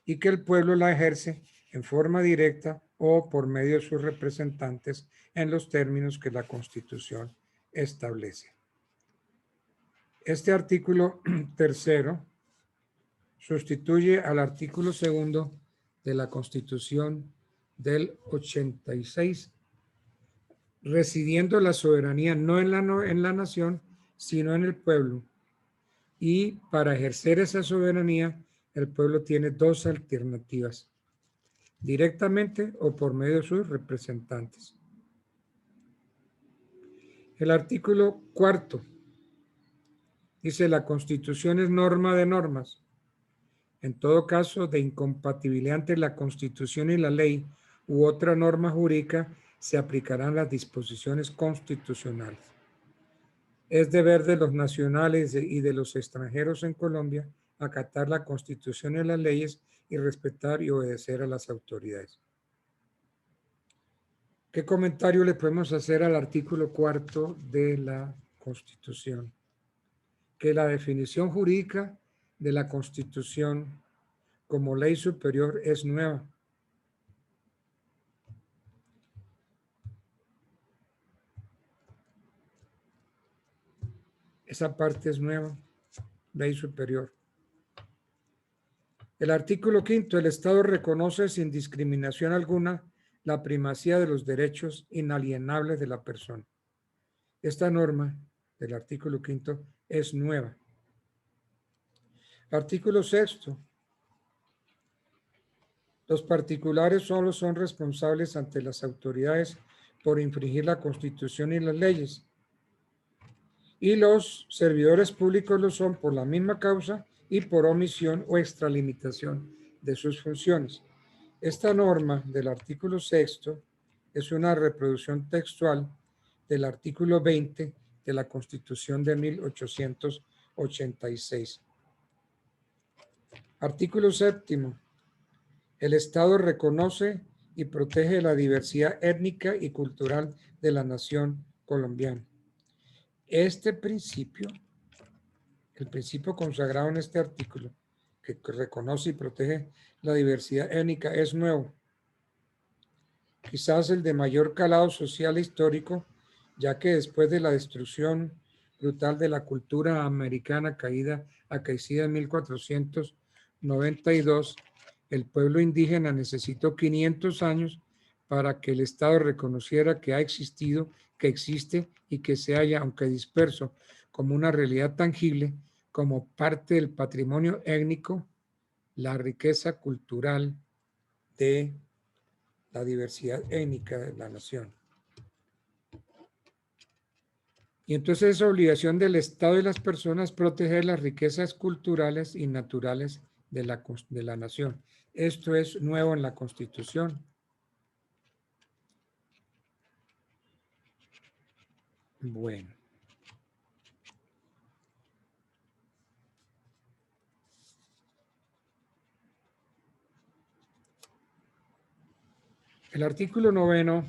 Speaker 2: y que el pueblo la ejerce en forma directa o por medio de sus representantes en los términos que la Constitución establece. Este artículo tercero sustituye al artículo segundo de la Constitución del 86, residiendo la soberanía no en la nación, sino en el pueblo. Y para ejercer esa soberanía, el pueblo tiene dos alternativas: directamente o por medio de sus representantes. El artículo cuarto dice: la Constitución es norma de normas. En todo caso de incompatibilidad entre la Constitución y la ley u otra norma jurídica, se aplicarán las disposiciones constitucionales. Es deber de los nacionales y de los extranjeros en Colombia acatar la Constitución y las leyes y respetar y obedecer a las autoridades. ¿Qué comentario le podemos hacer al artículo 4 de la Constitución? Que la definición jurídica de la Constitución como ley superior es nueva. Esa parte es nueva, ley superior. El artículo 5, el Estado reconoce sin discriminación alguna la primacía de los derechos inalienables de la persona. Esta norma del artículo 5 es nueva. Artículo 6. Los particulares solo son responsables ante las autoridades por infringir la Constitución y las leyes. Y los servidores públicos lo son por la misma causa y por omisión o extralimitación de sus funciones. Esta norma del artículo 6 es una reproducción textual del artículo 20 de la Constitución de 1886. Artículo 7. El Estado reconoce y protege la diversidad étnica y cultural de la nación colombiana. Este principio, el principio consagrado en este artículo, que reconoce y protege la diversidad étnica, es nuevo. Quizás el de mayor calado social e histórico, ya que después de la destrucción brutal de la cultura americana acaecida en 1492, el pueblo indígena necesitó 500 años para que el Estado reconociera que ha existido, que existe y que se halla, aunque disperso, como una realidad tangible, como parte del patrimonio étnico, la riqueza cultural de la diversidad étnica de la nación. Y entonces es obligación del Estado y las personas proteger las riquezas culturales y naturales de la nación. Esto es nuevo en la Constitución. Bueno. El artículo 9,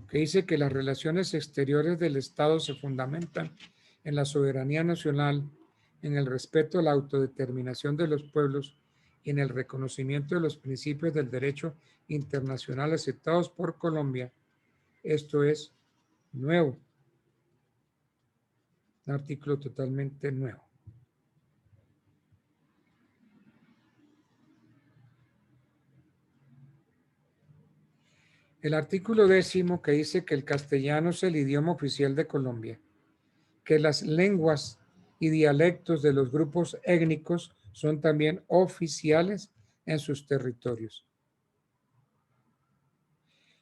Speaker 2: que dice que las relaciones exteriores del Estado se fundamentan en la soberanía nacional, en el respeto a la autodeterminación de los pueblos y en el reconocimiento de los principios del derecho internacional aceptados por Colombia. Esto es nuevo. Un artículo totalmente nuevo. El artículo 10, que dice que el castellano es el idioma oficial de Colombia, que las lenguas y dialectos de los grupos étnicos son también oficiales en sus territorios,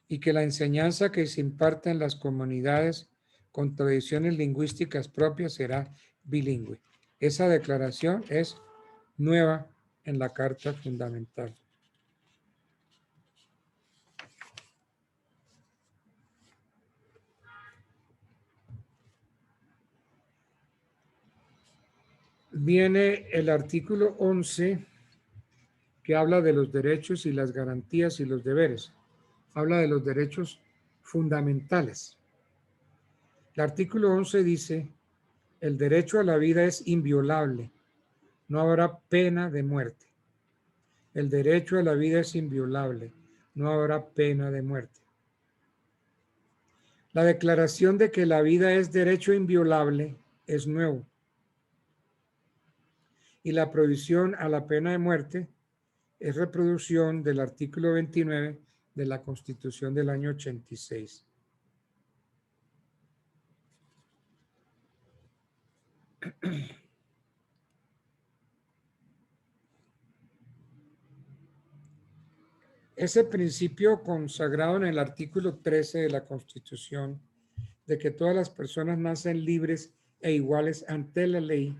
Speaker 2: y que la enseñanza que se imparte en las comunidades con tradiciones lingüísticas propias será bilingüe. Esa declaración es nueva en la Carta Fundamental. Viene el artículo 11, que habla de los derechos y las garantías y los deberes. Habla de los derechos fundamentales. El artículo 11 dice: el derecho a la vida es inviolable, no habrá pena de muerte. El derecho a la vida es inviolable, no habrá pena de muerte. La declaración de que la vida es derecho inviolable es nuevo. Y la prohibición a la pena de muerte es reproducción del artículo 29 de la Constitución del año 86. Ese principio consagrado en el artículo 13 de la Constitución, de que todas las personas nacen libres e iguales ante la ley,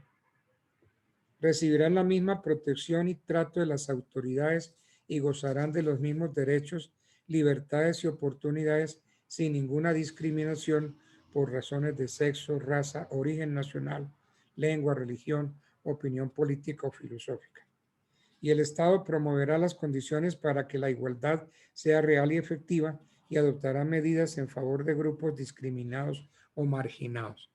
Speaker 2: recibirán la misma protección y trato de las autoridades y gozarán de los mismos derechos, libertades y oportunidades sin ninguna discriminación por razones de sexo, raza, origen nacional, lengua, religión, opinión política o filosófica. y el Estado promoverá las condiciones para que la igualdad sea real y efectiva y adoptará medidas en favor de grupos discriminados o marginados.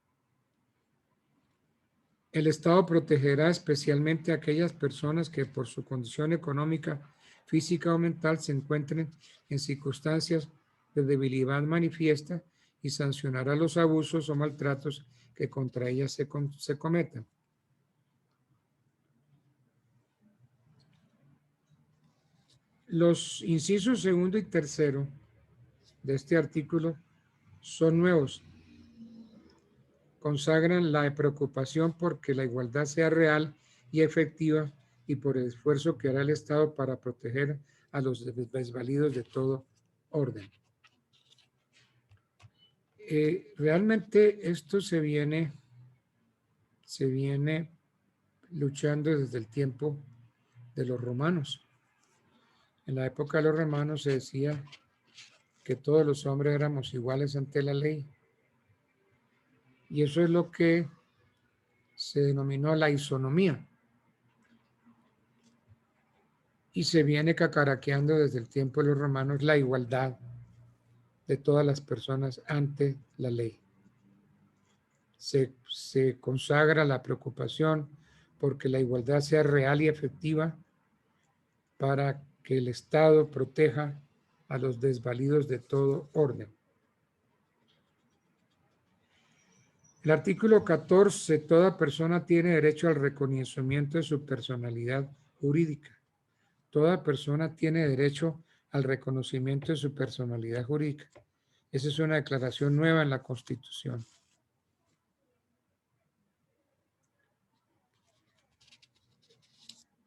Speaker 2: El Estado protegerá especialmente a aquellas personas que por su condición económica, física o mental se encuentren en circunstancias de debilidad manifiesta y sancionará los abusos o maltratos que contra ellas se cometan. Los incisos segundo y tercero de este artículo son nuevos. Consagran la preocupación por que la igualdad sea real y efectiva y por el esfuerzo que hará el Estado para proteger a los desvalidos de todo orden. Realmente esto se viene luchando desde el tiempo de los romanos. En la época de los romanos se decía que todos los hombres éramos iguales ante la ley. Y eso es lo que se denominó la isonomía. Y se viene cacaraqueando desde el tiempo de los romanos la igualdad de todas las personas ante la ley. Se consagra la preocupación porque la igualdad sea real y efectiva para que el Estado proteja a los desvalidos de todo orden. El artículo 14, toda persona tiene derecho al reconocimiento de su personalidad jurídica. Toda persona tiene derecho al reconocimiento de su personalidad jurídica. Esa es una declaración nueva en la Constitución.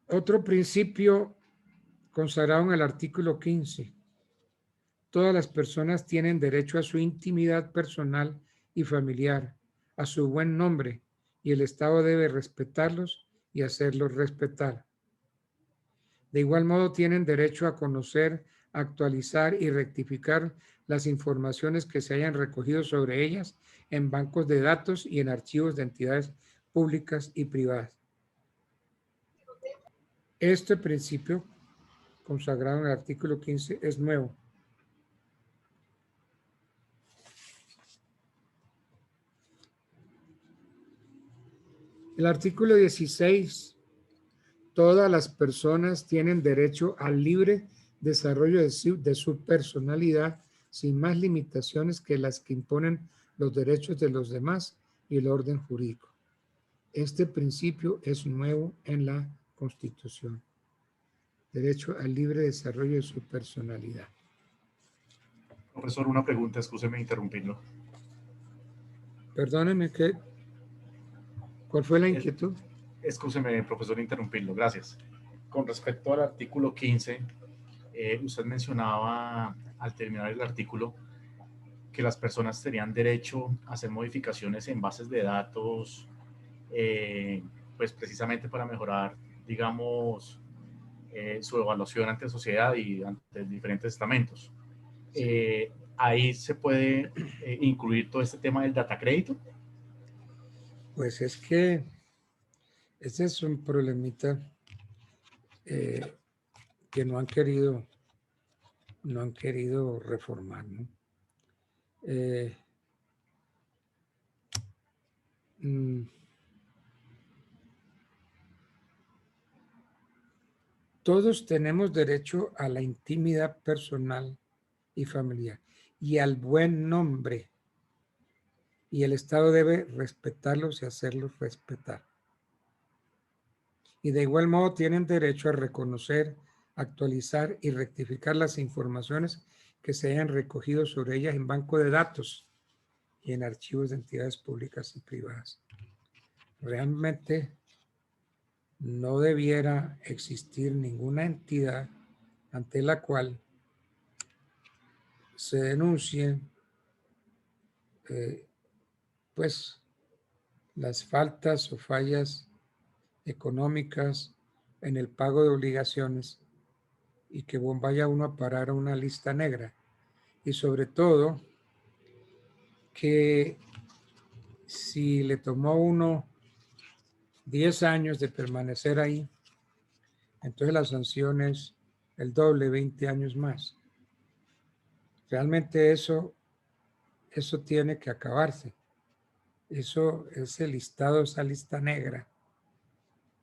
Speaker 2: Otro principio consagrado en el artículo 15. Todas las personas tienen derecho a su intimidad personal y familiar, a su buen nombre, y el Estado debe respetarlos y hacerlos respetar. De igual modo, tienen derecho a conocer, actualizar y rectificar las informaciones que se hayan recogido sobre ellas en bancos de datos y en archivos de entidades públicas y privadas. Este principio, consagrado en el artículo 15, es nuevo. El artículo 16, todas las personas tienen derecho al libre desarrollo de su personalidad sin más limitaciones que las que imponen los derechos de los demás y el orden jurídico. Este principio es nuevo en la Constitución. Derecho al libre desarrollo de su personalidad.
Speaker 6: Profesor, una pregunta, excúseme interrumpirlo.
Speaker 2: Perdóneme, ¿cuál fue la inquietud?
Speaker 6: Excúseme, profesor, interrumpirlo, gracias. Con respecto al artículo 15, usted mencionaba al terminar el artículo que las personas tenían derecho a hacer modificaciones en bases de datos, pues precisamente para mejorar, digamos, su evaluación ante la sociedad y ante diferentes estamentos. Ahí se puede incluir todo este tema del data crédito.
Speaker 2: Pues es que ese es un problemita que no han querido reformar, ¿no? Todos tenemos derecho a la intimidad personal y familiar y al buen nombre, y el Estado debe respetarlos y hacerlos respetar. Y de igual modo tienen derecho a reconocer, actualizar y rectificar las informaciones que se hayan recogido sobre ellas en banco de datos y en archivos de entidades públicas y privadas. Realmente no debiera existir ninguna entidad ante la cual se denuncien pues las faltas o fallas económicas en el pago de obligaciones y que vaya uno a parar a una lista negra. Y sobre todo que si le tomó uno 10 años de permanecer ahí, entonces la sanción es el doble, 20 años más. Realmente eso tiene que acabarse. Eso, ese listado, esa lista negra.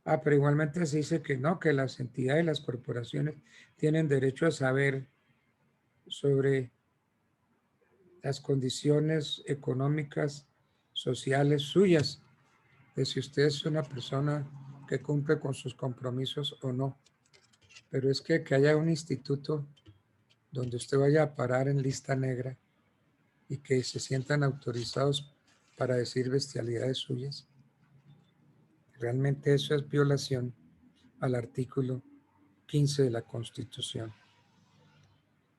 Speaker 2: Pero igualmente se dice que no, que las entidades, las corporaciones tienen derecho a saber sobre las condiciones económicas, sociales suyas, de si usted es una persona que cumple con sus compromisos o no. Pero es que haya un instituto donde usted vaya a parar en lista negra y que se sientan autorizados para decir bestialidades suyas. Realmente eso es violación al artículo 15 de la Constitución.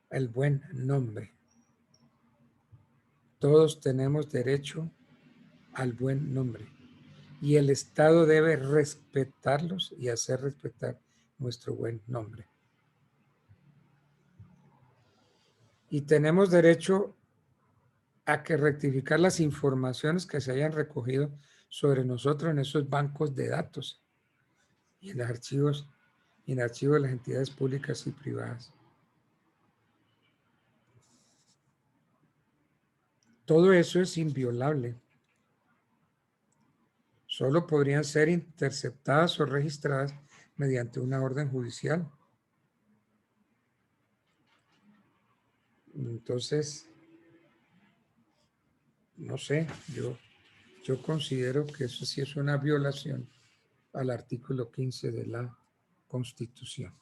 Speaker 2: El buen nombre. Todos tenemos derecho al buen nombre y el Estado debe respetarlos y hacer respetar nuestro buen nombre. Y tenemos derecho a que rectificar las informaciones que se hayan recogido sobre nosotros en esos bancos de datos y en archivos de las entidades públicas y privadas. Todo eso es inviolable. Solo podrían ser interceptadas o registradas mediante una orden judicial. Entonces, no sé, yo considero que eso sí es una violación al artículo 15 de la Constitución.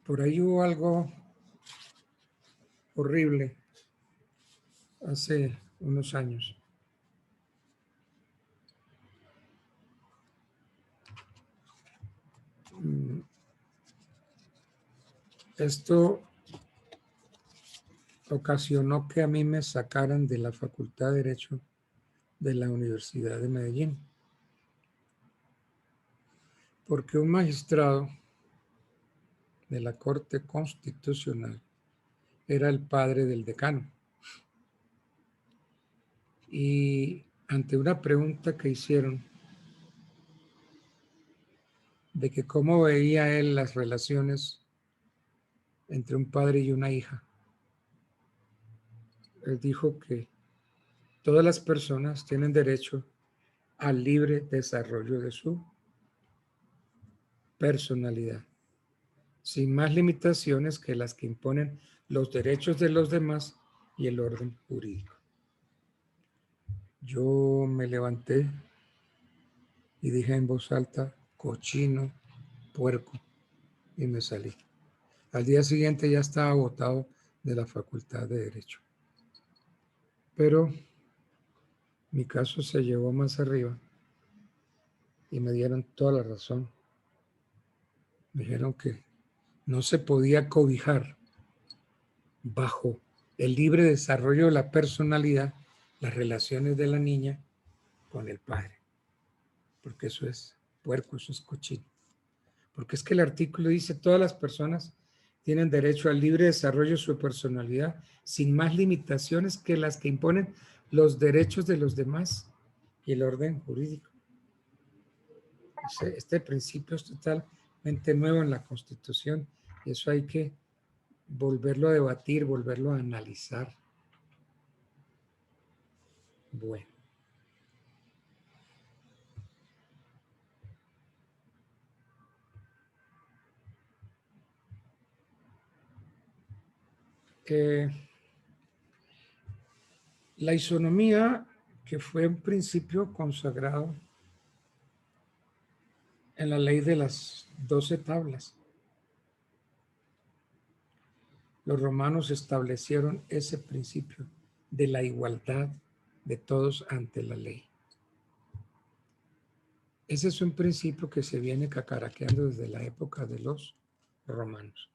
Speaker 2: Por ahí hubo algo horrible hace unos años. Esto ocasionó que a mí me sacaran de la Facultad de Derecho de la Universidad de Medellín, porque un magistrado de la Corte Constitucional era el padre del decano. Y ante una pregunta que hicieron de que cómo veía él las relaciones entre un padre y una hija, él dijo que todas las personas tienen derecho al libre desarrollo de su personalidad, sin más limitaciones que las que imponen los derechos de los demás y el orden jurídico. Yo me levanté y dije en voz alta, cochino, puerco, y me salí. Al día siguiente ya estaba botado de la Facultad de Derecho. Pero mi caso se llevó más arriba y me dieron toda la razón. Me dijeron que no se podía cobijar bajo el libre desarrollo de la personalidad las relaciones de la niña con el padre, porque eso es puerco, eso es cochino. Porque es que el artículo dice todas las personas tienen derecho al libre desarrollo de su personalidad sin más limitaciones que las que imponen los derechos de los demás y el orden jurídico. Este principio es totalmente nuevo en la Constitución y eso hay que volverlo a debatir, volverlo a analizar. Bueno. La isonomía, que fue un principio consagrado en la ley de las 12 tablas. Los romanos establecieron ese principio de la igualdad de todos ante la ley. Ese es un principio que se viene cacaraqueando desde la época de los romanos.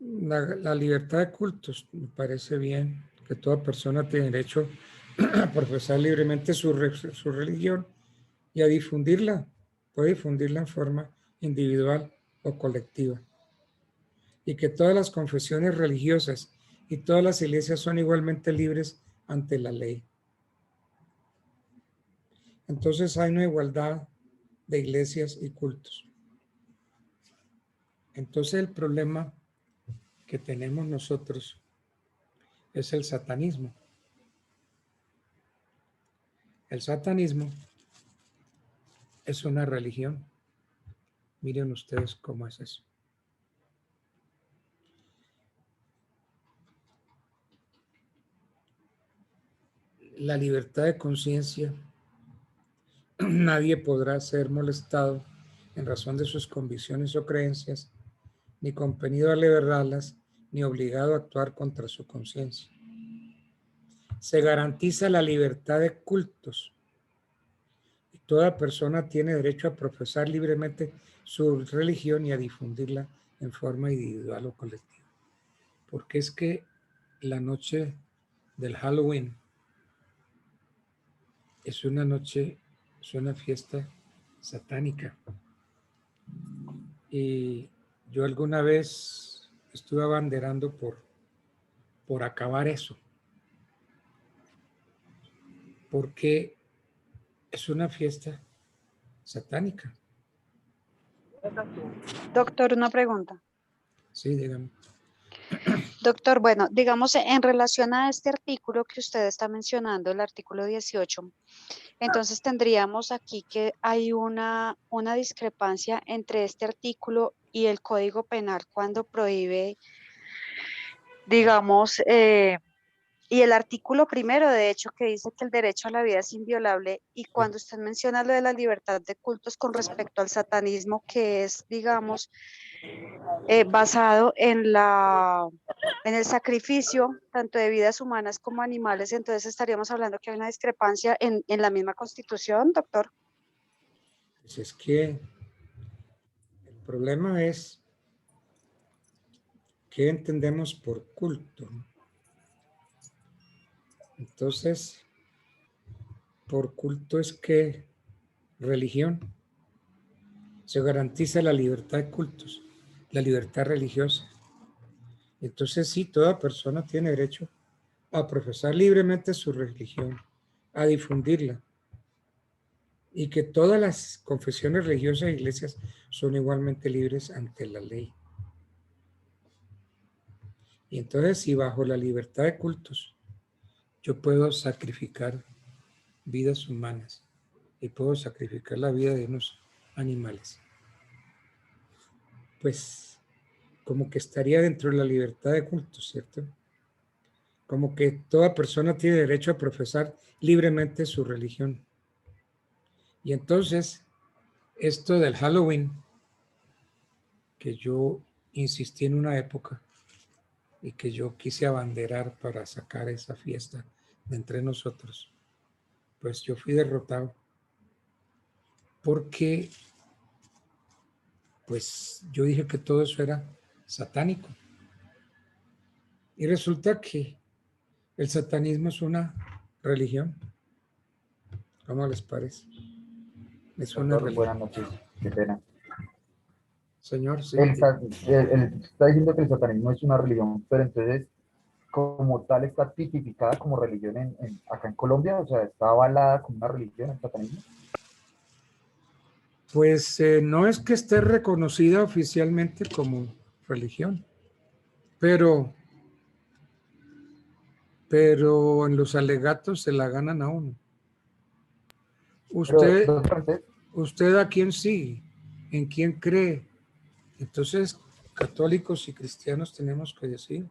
Speaker 2: La libertad de cultos, me parece bien que toda persona tiene derecho a profesar libremente su religión y a difundirla. Puede difundirla en forma individual o colectiva. y que todas las confesiones religiosas y todas las iglesias son igualmente libres ante la ley. Entonces hay una igualdad de iglesias y cultos. Entonces el problema que tenemos nosotros es el satanismo. El satanismo es una religión. Miren ustedes cómo es eso. La libertad de conciencia, nadie podrá ser molestado en razón de sus convicciones o creencias, ni compelido a liberarlas, ni obligado a actuar contra su conciencia. Se garantiza la libertad de cultos. Y toda persona tiene derecho a profesar libremente su religión y a difundirla en forma individual o colectiva. Porque es que la noche del Halloween es una noche, es una fiesta satánica. Y yo alguna vez estuve abanderando por acabar eso. Porque es una fiesta satánica.
Speaker 7: Doctor, una pregunta.
Speaker 2: Sí, dígame.
Speaker 7: Doctor, bueno, digamos en relación a este artículo que usted está mencionando, el artículo 18, entonces tendríamos aquí que hay una discrepancia entre este artículo y el Código Penal cuando prohíbe, digamos, y el artículo primero, de hecho, que dice que el derecho a la vida es inviolable, y cuando usted menciona lo de la libertad de cultos con respecto al satanismo, que es, digamos, basado en el sacrificio tanto de vidas humanas como animales, entonces estaríamos hablando que hay una discrepancia en la misma Constitución, doctor.
Speaker 2: Pues es que el problema es qué entendemos por culto. Entonces, por culto es que religión. Se garantiza la libertad de cultos, la libertad religiosa. Entonces, sí, toda persona tiene derecho a profesar libremente su religión, a difundirla, y que todas las confesiones religiosas e iglesias son igualmente libres ante la ley. Y entonces, si bajo la libertad de cultos yo puedo sacrificar vidas humanas y puedo sacrificar la vida de unos animales, pues como que estaría dentro de la libertad de cultos, ¿cierto? Como que toda persona tiene derecho a profesar libremente su religión. Y entonces, esto del Halloween, que yo insistí en una época y que yo quise abanderar para sacar esa fiesta de entre nosotros, pues yo fui derrotado porque pues yo dije que todo eso era satánico. Y resulta que el satanismo es una religión. ¿Cómo les parece? Es una
Speaker 8: Doctor,
Speaker 2: religión.
Speaker 8: buenas noches, qué pena.
Speaker 2: Señor, sí.
Speaker 8: Está diciendo que el satanismo es una religión, pero entonces, como tal, está tipificada como religión acá en Colombia, o sea, está avalada como una religión el satanismo.
Speaker 2: Pues no es que esté reconocida oficialmente como religión, pero en los alegatos se la ganan a uno.
Speaker 8: Pero,
Speaker 2: Usted,
Speaker 8: doctor,
Speaker 2: ¿usted a quién sigue? ¿En quién cree? Entonces, católicos y cristianos tenemos que decir,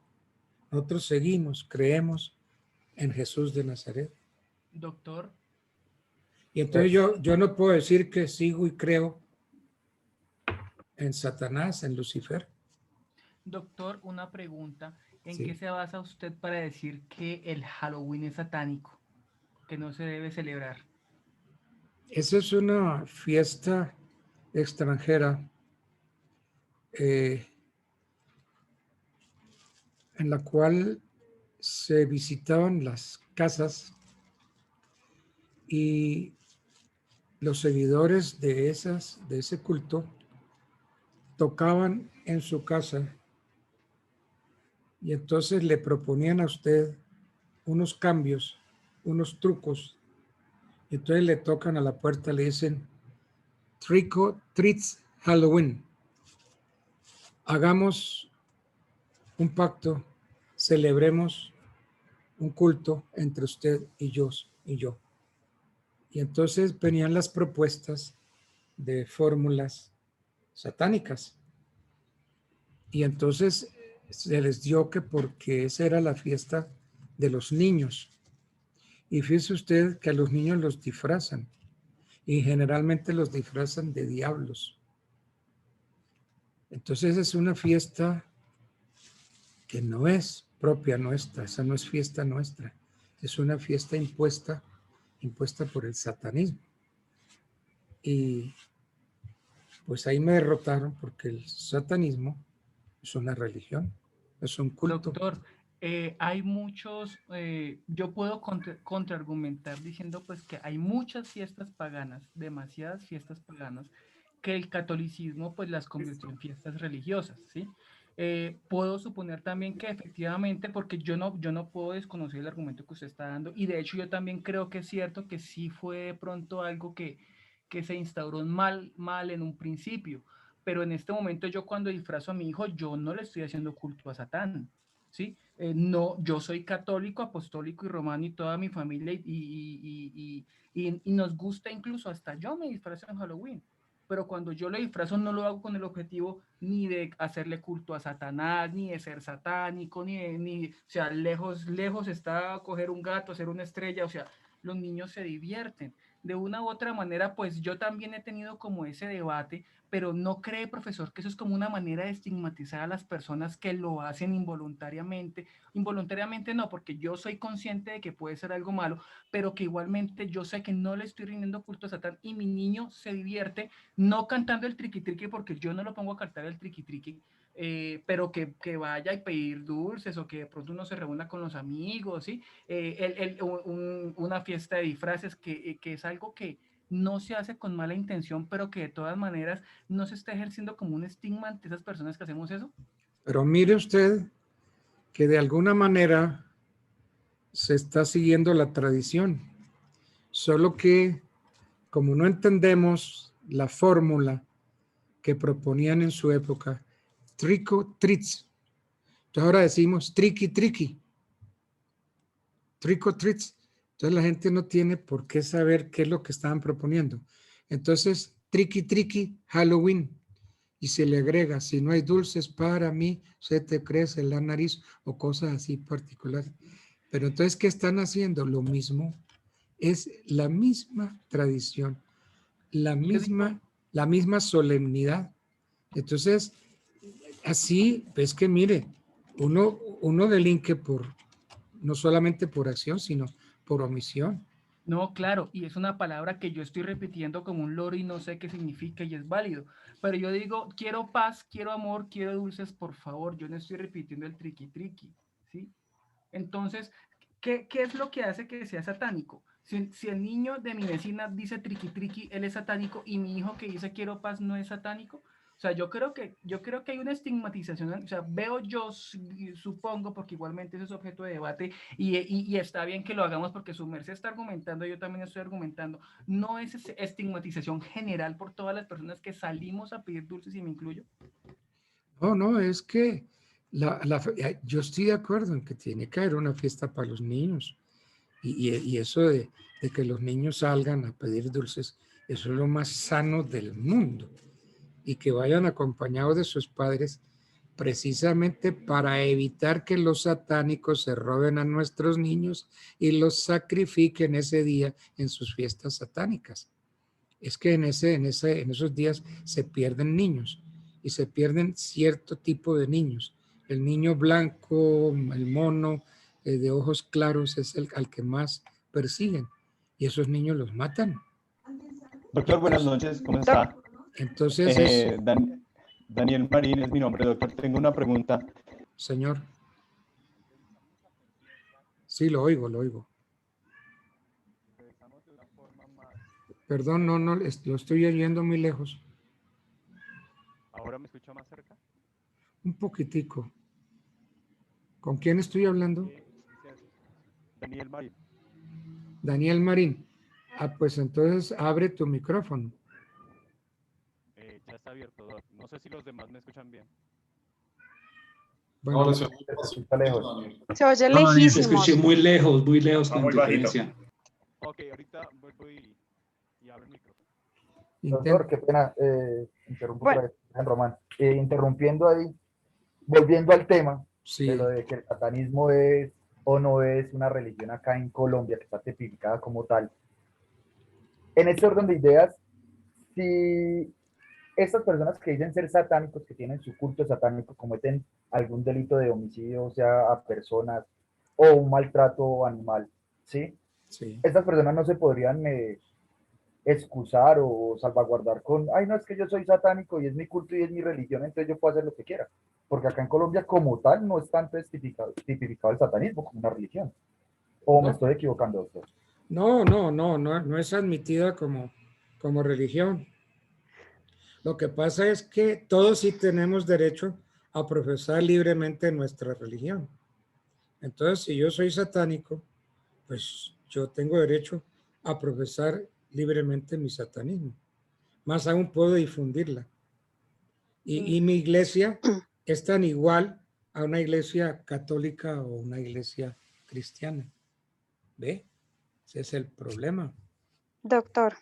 Speaker 2: nosotros seguimos, creemos en Jesús de Nazaret.
Speaker 9: Doctor,
Speaker 2: Y entonces yo no puedo decir que sigo y creo en Satanás, en Lucifer.
Speaker 9: doctor, una pregunta. ¿En
Speaker 2: Sí.
Speaker 9: qué se basa usted para decir que el Halloween es satánico, que no se debe celebrar?
Speaker 2: Esa es una fiesta extranjera en la cual se visitaban las casas y los seguidores de ese culto tocaban en su casa y entonces le proponían a usted unos cambios, unos trucos, y entonces le tocan a la puerta, le dicen, Trick or Treats Halloween. Hagamos un pacto, celebremos un culto entre usted y yo. Y entonces venían las propuestas de fórmulas satánicas. Y entonces se les dio que porque esa era la fiesta de los niños. Y fíjese usted que a los niños los disfrazan. Y generalmente los disfrazan de diablos. Entonces es una fiesta que no es propia nuestra, esa no es fiesta nuestra, es una fiesta impuesta por el satanismo. Y pues ahí me derrotaron porque el satanismo es una religión, es un culto.
Speaker 9: Doctor, hay muchos, yo puedo contraargumentar diciendo pues que hay muchas fiestas paganas, demasiadas fiestas paganas, que el catolicismo pues las convirtió en fiestas religiosas, ¿sí? Puedo suponer también que efectivamente, porque yo no puedo desconocer el argumento que usted está dando, y de hecho yo también creo que es cierto que sí fue de pronto algo que se instauró mal en un principio, pero en este momento yo cuando disfrazo a mi hijo, yo no le estoy haciendo culto a Satán, ¿sí? No, yo soy católico, apostólico y romano y toda mi familia y nos gusta incluso, hasta yo me disfrazo en Halloween, pero cuando yo lo disfrazo no lo hago con el objetivo ni de hacerle culto a Satanás, ni de ser satánico, o sea, lejos está coger un gato, hacer una estrella, o sea, los niños se divierten. De una u otra manera, pues yo también he tenido como ese debate, pero no cree, profesor, que eso es como una manera de estigmatizar a las personas que lo hacen involuntariamente. Involuntariamente no, porque yo soy consciente de que puede ser algo malo, pero que igualmente yo sé que no le estoy rindiendo culto a Satán y mi niño se divierte no cantando el triqui triqui, porque yo no lo pongo a cantar el triqui triqui, pero que vaya y pedir dulces o que de pronto uno se reúna con los amigos, ¿sí? Una fiesta de disfraces que es algo que no se hace con mala intención, pero que de todas maneras no se está ejerciendo como un estigma ante esas personas que hacemos eso.
Speaker 2: Pero mire usted que de alguna manera se está siguiendo la tradición, solo que como no entendemos la fórmula que proponían en su época, trick or treats, entonces ahora decimos triqui triqui, trick or treats, entonces la gente no tiene por qué saber qué es lo que estaban proponiendo. Entonces, triqui triqui Halloween, y se le agrega, si no hay dulces para mí, se te crece la nariz o cosas así particulares. Pero entonces, ¿qué están haciendo? Lo mismo, es la misma tradición, la misma solemnidad. Entonces, así es que mire, uno delinque no solamente por acción, sino por omisión.
Speaker 9: No, claro, y es una palabra que yo estoy repitiendo como un loro y no sé qué significa y es válido, pero yo digo, quiero paz, quiero amor, quiero dulces, por favor, yo no estoy repitiendo el triqui triqui, ¿sí? Entonces, ¿qué es lo que hace que sea satánico? Si el niño de mi vecina dice triqui triqui, él es satánico, y mi hijo que dice quiero paz no es satánico. O sea, yo creo que hay una estigmatización, o sea, supongo, porque igualmente eso es objeto de debate, y está bien que lo hagamos porque su merced está argumentando, yo también estoy argumentando, no es estigmatización general por todas las personas que salimos a pedir dulces y me incluyo.
Speaker 2: No, es que yo estoy de acuerdo en que tiene que haber una fiesta para los niños, y eso de que los niños salgan a pedir dulces, eso es lo más sano del mundo, y que vayan acompañados de sus padres precisamente para evitar que los satánicos se roben a nuestros niños y los sacrifiquen ese día en sus fiestas satánicas. Es que en esos días se pierden niños y se pierden cierto tipo de niños. El niño blanco, el mono de ojos claros es al que más persiguen y esos niños los matan.
Speaker 10: Doctor, buenas noches, ¿cómo está?
Speaker 2: Entonces,
Speaker 10: Daniel Marín es mi nombre, doctor. Tengo una pregunta.
Speaker 2: Señor. Sí, lo oigo. Perdón, no, lo estoy oyendo muy lejos.
Speaker 10: ¿Ahora me escucha más cerca?
Speaker 2: Un poquitico. ¿Con quién estoy hablando?
Speaker 10: Daniel Marín.
Speaker 2: Daniel Marín. Ah, pues entonces abre tu micrófono.
Speaker 10: Ya está abierto, Doc. No sé si los demás me escuchan bien.
Speaker 2: Bueno,
Speaker 1: Ahora
Speaker 8: Se escucha lejos.
Speaker 7: Se oye
Speaker 11: No, Daniel, te
Speaker 7: lejísimos.
Speaker 11: escuché muy lejos
Speaker 6: Está
Speaker 11: con
Speaker 6: muy bajito.
Speaker 11: interferencia.
Speaker 10: Ok, ahorita vuelvo y abro el micrófono.
Speaker 8: Doctor, qué pena, interrumpo
Speaker 7: Bueno.
Speaker 8: otra vez, en Román. Interrumpiendo ahí, volviendo al tema
Speaker 2: Sí.
Speaker 8: de lo de que el satanismo es o no es una religión acá en Colombia que está tipificada como tal. En este orden de ideas, si estas personas que dicen ser satánicos, que tienen su culto satánico, cometen algún delito de homicidio, o sea, a personas, o un maltrato animal, ¿sí?
Speaker 2: Sí.
Speaker 8: Estas personas no se podrían excusar o salvaguardar con, ay, no, es que yo soy satánico y es mi culto y es mi religión, entonces yo puedo hacer lo que quiera. Porque acá en Colombia, como tal, no es tanto tipificado el satanismo como una religión. ¿O me estoy equivocando, doctor?
Speaker 2: No es admitida como religión. Lo que pasa es que todos sí tenemos derecho a profesar libremente nuestra religión. Entonces, si yo soy satánico, pues yo tengo derecho a profesar libremente mi satanismo. Más aún puedo difundirla. Y mi iglesia es tan igual a una iglesia católica o una iglesia cristiana. ¿Ve? Ese es el problema.
Speaker 7: Doctor,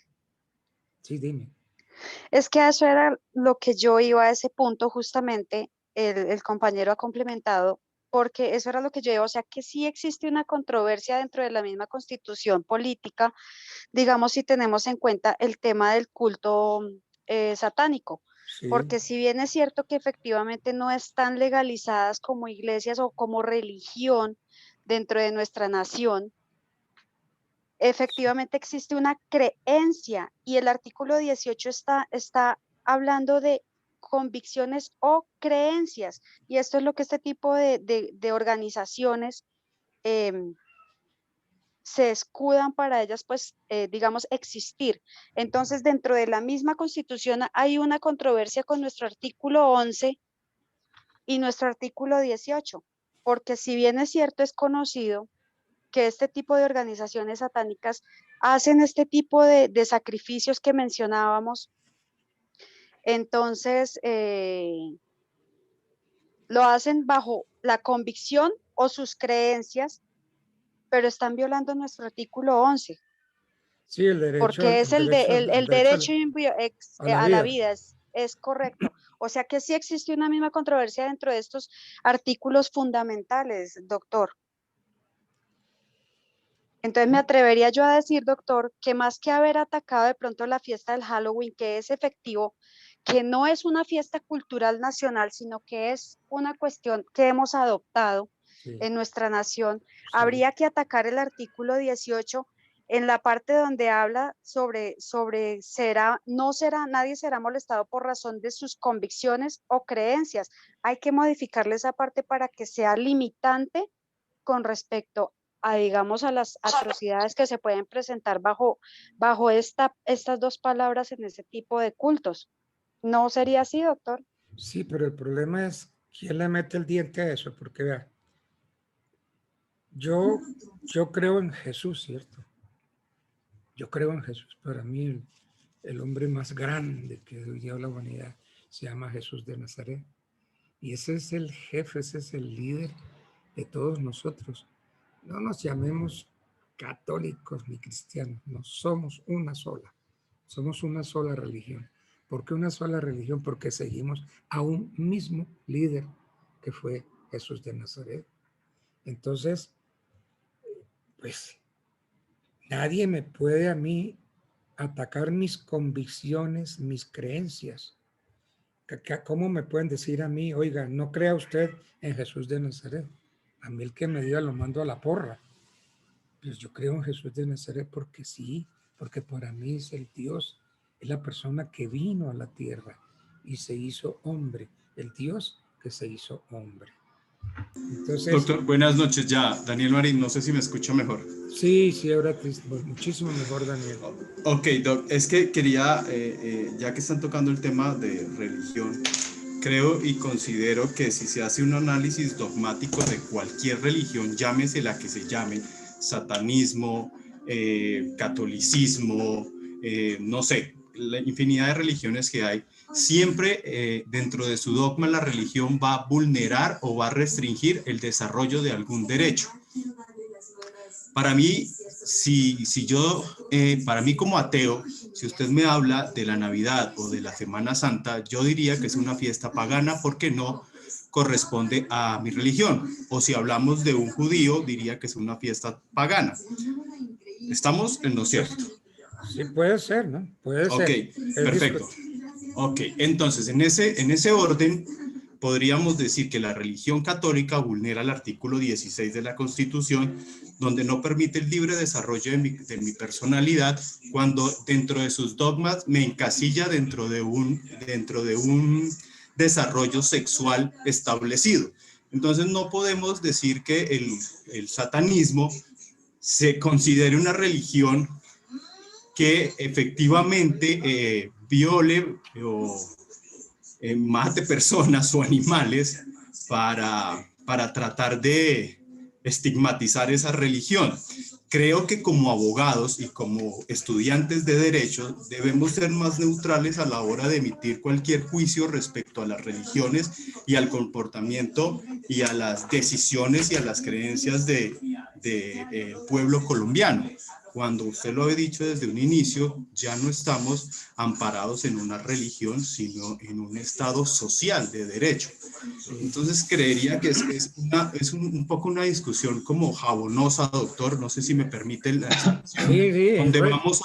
Speaker 2: Sí, dime.
Speaker 7: es que eso era lo que yo iba a ese punto justamente, el compañero ha complementado, porque eso era lo que yo iba, o sea que sí existe una controversia dentro de la misma constitución política, digamos si tenemos en cuenta el tema del culto satánico,
Speaker 2: Sí.
Speaker 7: porque si bien es cierto que efectivamente no están legalizadas como iglesias o como religión dentro de nuestra nación, efectivamente existe una creencia y el artículo 18 está hablando de convicciones o creencias y esto es lo que este tipo de organizaciones se escudan para ellas, pues, digamos, existir. Entonces, dentro de la misma Constitución hay una controversia con nuestro artículo 11 y nuestro artículo 18, porque si bien es cierto, es conocido que este tipo de organizaciones satánicas hacen este tipo de sacrificios que mencionábamos, entonces lo hacen bajo la convicción o sus creencias, pero están violando nuestro artículo 11.
Speaker 2: Sí, el derecho,
Speaker 7: porque es el derecho
Speaker 2: a
Speaker 7: la vida, es correcto. O sea que sí existe una misma controversia dentro de estos artículos fundamentales, doctor. Entonces me atrevería yo a decir, doctor, que más que haber atacado de pronto la fiesta del Halloween, que es efectivo, que no es una fiesta cultural nacional, sino que es una cuestión que hemos adoptado en nuestra nación, habría que atacar el artículo 18 en la parte donde habla sobre nadie será molestado por razón de sus convicciones o creencias. Hay que modificarle esa parte para que sea limitante con respecto a, digamos, a las atrocidades que se pueden presentar bajo estas dos palabras en ese tipo de cultos. ¿No sería así, doctor?
Speaker 2: Sí, pero el problema es quién le mete el diente a eso, porque vea, yo creo en Jesús, ¿cierto? Yo creo en Jesús. Para mí el hombre más grande que dio la humanidad se llama Jesús de Nazaret. Y ese es el jefe, ese es el líder de todos nosotros. No nos llamemos católicos ni cristianos, no somos una sola religión. ¿Por qué una sola religión? Porque seguimos a un mismo líder que fue Jesús de Nazaret. Entonces, pues nadie me puede a mí atacar mis convicciones, mis creencias. ¿Cómo me pueden decir a mí, oiga, no crea usted en Jesús de Nazaret? A mí el que me dio lo mando a la porra. Pues yo creo en Jesús de Nazaret porque sí, porque para mí es el Dios, es la persona que vino a la tierra y se hizo hombre, el Dios que se hizo hombre. Entonces,
Speaker 12: doctor, buenas noches ya. Daniel Marín, no sé si me escucha mejor.
Speaker 2: Sí, ahora muchísimo mejor, Daniel.
Speaker 12: Ok, doc, es que quería, ya que están tocando el tema de religión, creo y considero que si se hace un análisis dogmático de cualquier religión, llámese la que se llame, satanismo, catolicismo, no sé, la infinidad de religiones que hay, siempre dentro de su dogma la religión va a vulnerar o va a restringir el desarrollo de algún derecho. Para mí, para mí como ateo, si usted me habla de la Navidad o de la Semana Santa, yo diría que es una fiesta pagana porque no corresponde a mi religión. O si hablamos de un judío, diría que es una fiesta pagana. ¿Estamos en lo cierto?
Speaker 2: Sí, puede ser, ¿no? Puede ser.
Speaker 12: Ok, perfecto. Ok, entonces en ese orden podríamos decir que la religión católica vulnera el artículo 16 de la Constitución, donde no permite el libre desarrollo de mi personalidad, cuando dentro de sus dogmas me encasilla dentro de un desarrollo sexual establecido. Entonces no podemos decir que el satanismo se considere una religión que efectivamente viole o mate personas o animales para tratar de estigmatizar esa religión. Creo que como abogados y como estudiantes de derecho debemos ser más neutrales a la hora de emitir cualquier juicio respecto a las religiones y al comportamiento y a las decisiones y a las creencias del pueblo colombiano. Cuando usted lo ha dicho desde un inicio, ya no estamos amparados en una religión, sino en un estado social de derecho. Entonces creería que es un poco una discusión como jabonosa, doctor, no sé si me permite la expresión,
Speaker 2: sí,
Speaker 12: donde vamos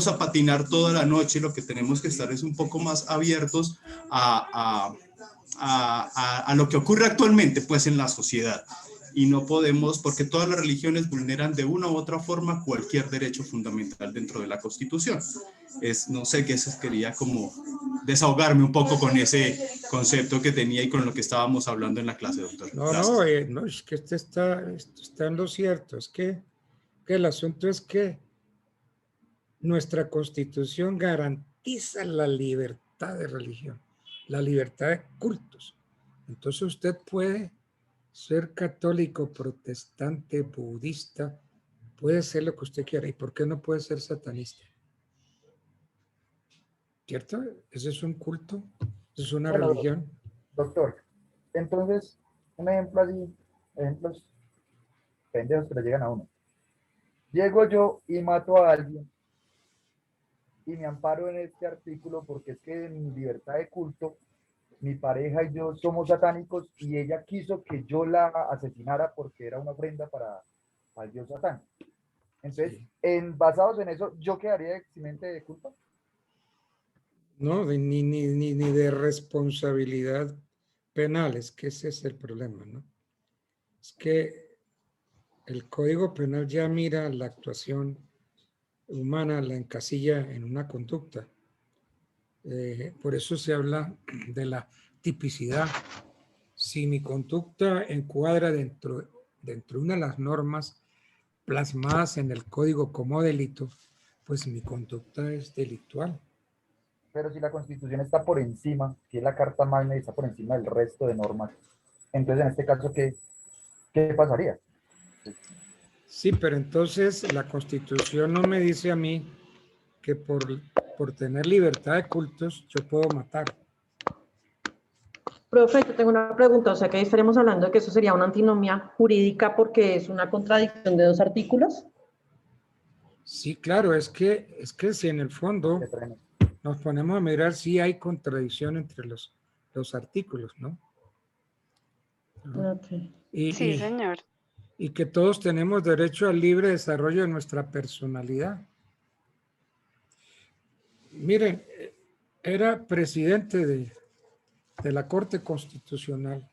Speaker 12: a patinar toda la noche. Lo que tenemos que estar es un poco más abiertos a lo que ocurre actualmente pues en la sociedad. Y no podemos, porque todas las religiones vulneran de una u otra forma cualquier derecho fundamental dentro de la Constitución. No sé, que eso quería como desahogarme un poco con ese concepto que tenía y con lo que estábamos hablando en la clase, doctor.
Speaker 2: No, es que esto está en lo cierto. Es que el asunto es que nuestra Constitución garantiza la libertad de religión, la libertad de cultos. Entonces usted puede ser católico, protestante, budista, puede ser lo que usted quiera. ¿Y por qué no puede ser satanista? ¿Cierto? Ese es un culto, eso es una religión.
Speaker 8: Doctor, entonces, un ejemplo así, ejemplos pendejos que le llegan a uno. Llego yo y mato a alguien y me amparo en este artículo porque es que en mi libertad de culto, mi pareja y yo somos satánicos y ella quiso que yo la asesinara porque era una ofrenda para el dios Satán. Entonces, basados en eso, ¿yo quedaría eximente de culpa?
Speaker 2: No, ni de responsabilidad penal, es que ese es el problema, ¿no? Es que el Código Penal ya mira la actuación humana, la encasilla en una conducta. Por eso se habla de la tipicidad. Si mi conducta encuadra dentro de una de las normas plasmadas en el código como delito, pues mi conducta es delictual.
Speaker 8: Pero si la Constitución está por encima, si es la Carta Magna y está por encima del resto de normas, entonces en este caso, ¿qué pasaría?
Speaker 2: Sí, pero entonces la Constitución no me dice a mí que por tener libertad de cultos yo puedo matar.
Speaker 11: Profe, yo tengo una pregunta, o sea que ahí estaremos hablando de que eso sería una antinomia jurídica porque es una contradicción de dos artículos.
Speaker 2: Sí, claro, es que si en el fondo nos ponemos a mirar si hay contradicción entre los artículos, ¿no?
Speaker 11: Okay.
Speaker 7: Sí, señor.
Speaker 2: Y que todos tenemos derecho al libre desarrollo de nuestra personalidad. Miren, era presidente de la Corte Constitucional.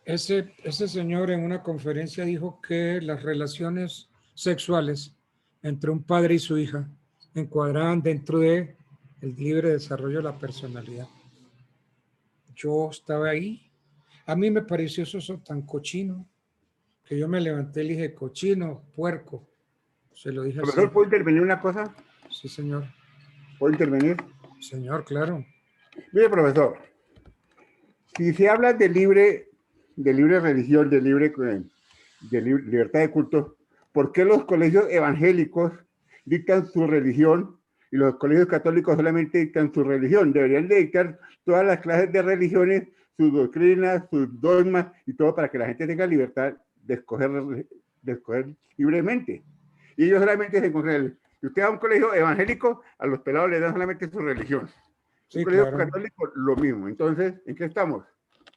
Speaker 2: Ese señor en una conferencia dijo que las relaciones sexuales entre un padre y su hija encuadraban dentro de el libre desarrollo de la personalidad. Yo estaba ahí. A mí me pareció eso tan cochino que yo me levanté y le dije, cochino, puerco. Se lo dije así.
Speaker 5: ¿Profesor, puedo intervenir una cosa?
Speaker 2: Sí, señor.
Speaker 5: ¿Puedo intervenir?
Speaker 2: Señor, claro.
Speaker 5: Mire, profesor, si se habla de libre religión, de libertad de culto, ¿por qué los colegios evangélicos dictan su religión y los colegios católicos solamente dictan su religión? Deberían de dictar todas las clases de religiones, sus doctrinas, sus dogmas y todo para que la gente tenga libertad de escoger libremente. Y ellos solamente se encogen. Si usted va a un colegio evangélico, a los pelados les dan solamente su religión.
Speaker 2: Sí,
Speaker 5: Un colegio
Speaker 2: claro.
Speaker 5: católico, lo mismo. Entonces, ¿en qué estamos?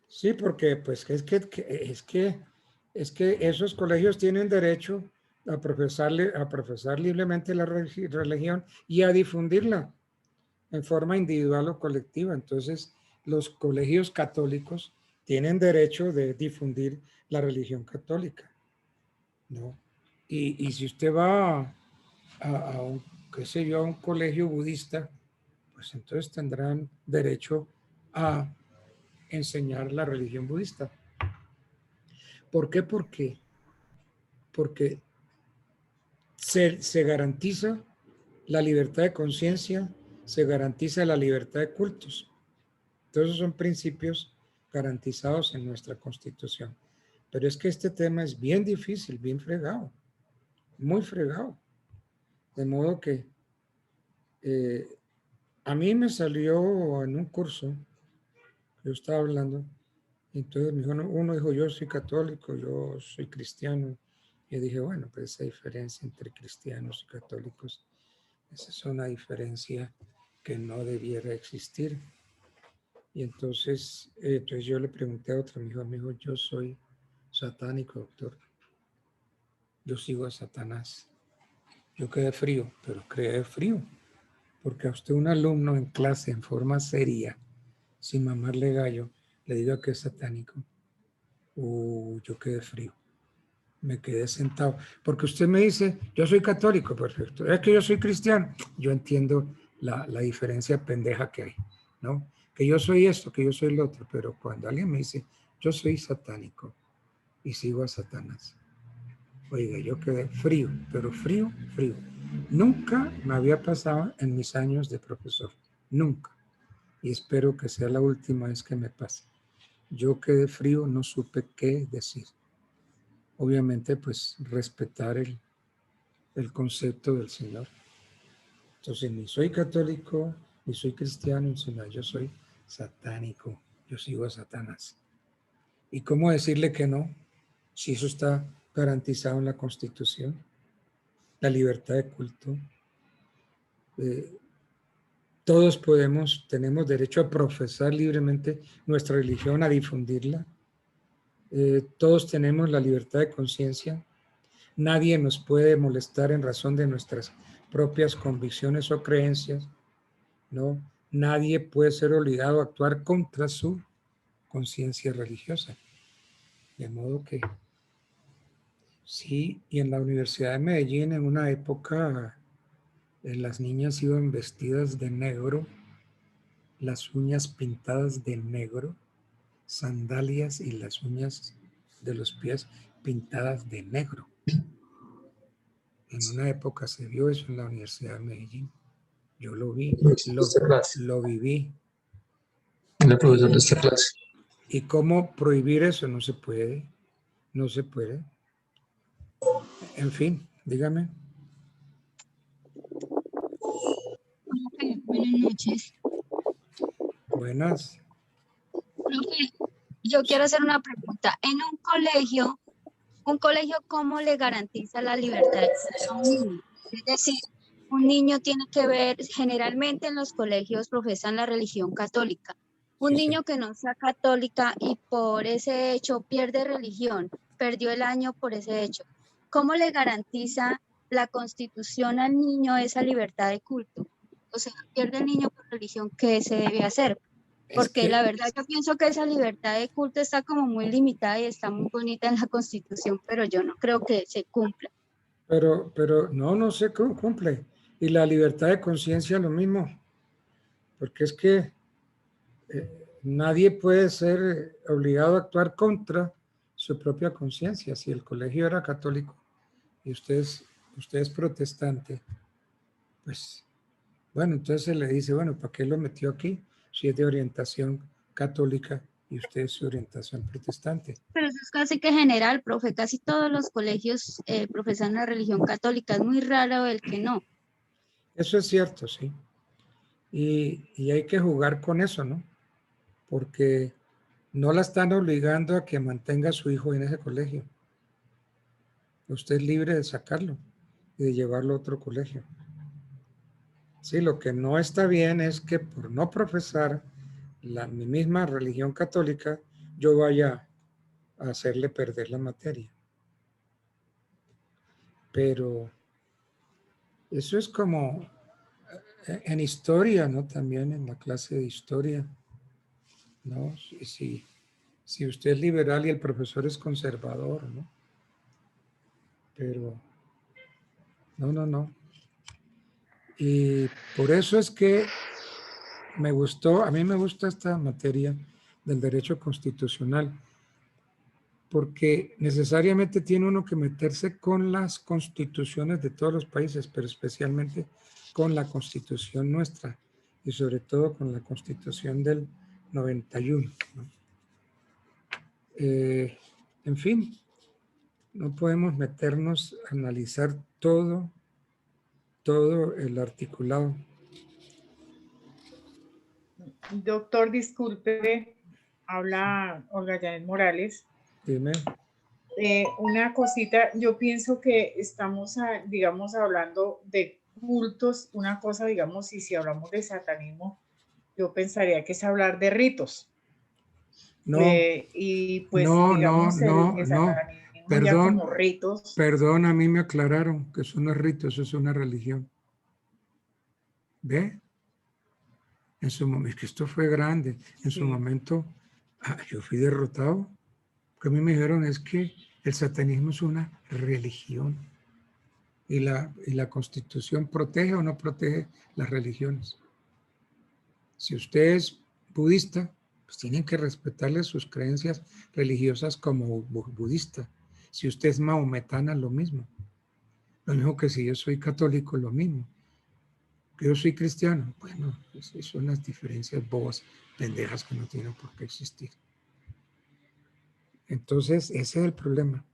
Speaker 2: Sí, porque pues es que esos colegios tienen derecho a profesar libremente la religión y a difundirla en forma individual o colectiva. Entonces, los colegios católicos tienen derecho de difundir la religión católica, ¿no? Y si usted va a un, qué sé yo, a un colegio budista, pues entonces tendrán derecho a enseñar la religión budista. ¿Por qué? Porque se garantiza la libertad de conciencia, se garantiza la libertad de cultos. Todos son principios garantizados en nuestra Constitución. Pero es que este tema es bien difícil, bien fregado, muy fregado. De modo que a mí me salió en un curso, yo estaba hablando, y entonces me dijo, uno dijo, yo soy católico, yo soy cristiano. Y yo dije, bueno, pues esa diferencia entre cristianos y católicos, esa es una diferencia que no debiera existir. Y entonces yo le pregunté a otro, me dijo, yo soy satánico, doctor. Yo sigo a Satanás. Yo quedé frío, pero quedé frío. Porque a usted un alumno en clase, en forma seria, sin mamarle gallo, le diga que es satánico. Yo quedé frío. Me quedé sentado. Porque usted me dice, yo soy católico, perfecto. Es que yo soy cristiano. Yo entiendo la diferencia pendeja que hay, ¿no? Que yo soy esto, que yo soy lo otro. Pero cuando alguien me dice, yo soy satánico y sigo a Satanás. Oiga, yo quedé frío, pero frío, frío. Nunca me había pasado en mis años de profesor. Nunca. Y espero que sea la última vez que me pase. Yo quedé frío, no supe qué decir. Obviamente, pues, respetar el concepto del Señor. Entonces, ni soy católico, ni soy cristiano, sino yo soy satánico. Yo sigo a Satanás. ¿Y cómo decirle que no? Si eso está garantizado en la Constitución. La libertad de culto. Todos tenemos derecho a profesar libremente nuestra religión, a difundirla. Todos tenemos la libertad de conciencia. Nadie nos puede molestar en razón de nuestras propias convicciones o creencias, ¿no? Nadie puede ser obligado a actuar contra su conciencia religiosa. De modo que sí, y en la Universidad de Medellín en una época las niñas iban vestidas de negro, las uñas pintadas de negro, sandalias y las uñas de los pies pintadas de negro. En una época se vio eso en la Universidad de Medellín. Yo lo vi, lo viví.
Speaker 13: El profesor de esta clase.
Speaker 2: ¿Y cómo prohibir eso? No se puede. No se puede. En fin, dígame.
Speaker 14: Buenas noches.
Speaker 2: Buenas.
Speaker 14: Profe, yo quiero hacer una pregunta. En un colegio, ¿cómo le garantiza la libertad de expresión a un niño? Es decir, un niño tiene que ver, generalmente en los colegios profesan la religión católica. Un niño que no sea católica y por ese hecho pierde religión, perdió el año por ese hecho. ¿Cómo le garantiza la Constitución al niño esa libertad de culto? O sea, pierde el niño por religión, ¿qué se debe hacer? Porque la verdad yo pienso que esa libertad de culto está como muy limitada y está muy bonita en la Constitución, pero yo no creo que se cumpla.
Speaker 2: Pero no se cumple. Y la libertad de conciencia lo mismo. Porque es que nadie puede ser obligado a actuar contra su propia conciencia. Si el colegio era católico y usted es protestante, pues Bueno, entonces se le dice, bueno, ¿para qué lo metió aquí? Si es de orientación católica y usted es de orientación protestante.
Speaker 14: Pero eso es casi que general, profe. Casi todos los colegios profesan la religión católica. Es muy raro el que no.
Speaker 2: Eso es cierto, sí. Y hay que jugar con eso, ¿no? Porque no la están obligando a que mantenga a su hijo en ese colegio. Usted es libre de sacarlo y de llevarlo a otro colegio. Sí, lo que no está bien es que por no profesar mi misma religión católica, yo vaya a hacerle perder la materia. Pero eso es como en historia, ¿no? También en la clase de historia, ¿no? Si usted es liberal y el profesor es conservador, ¿no? Pero no. Y por eso es que a mí me gusta esta materia del derecho constitucional, porque necesariamente tiene uno que meterse con las constituciones de todos los países, pero especialmente con la constitución nuestra y sobre todo con la constitución del 91, ¿no? En fin, no podemos meternos a analizar todo el articulado.
Speaker 15: Doctor, disculpe, habla Olga Janet Morales.
Speaker 2: Dime.
Speaker 15: Una cosita, yo pienso que estamos, digamos, hablando de cultos, una cosa, digamos, y si hablamos de satanismo, yo pensaría que es hablar de ritos.
Speaker 2: No,
Speaker 15: y pues,
Speaker 2: no,
Speaker 15: digamos,
Speaker 2: no,
Speaker 15: el
Speaker 2: no.
Speaker 15: satanismo ya
Speaker 2: Perdón,
Speaker 15: como ritos.
Speaker 2: perdón, a mí me aclararon que eso no es rito, eso es una religión. ¿Ve? En su momento, es que esto fue grande. En su momento, yo fui derrotado. Lo que a mí me dijeron es que el satanismo es una religión. Y la Constitución protege o no protege las religiones. Si usted es budista, pues tienen que respetarle sus creencias religiosas como budista. Si usted es maometana, lo mismo. Lo mismo que si yo soy católico, lo mismo. Que yo soy cristiano, bueno, pues son las diferencias bobas, pendejas que no tienen por qué existir. Entonces, ese es el problema.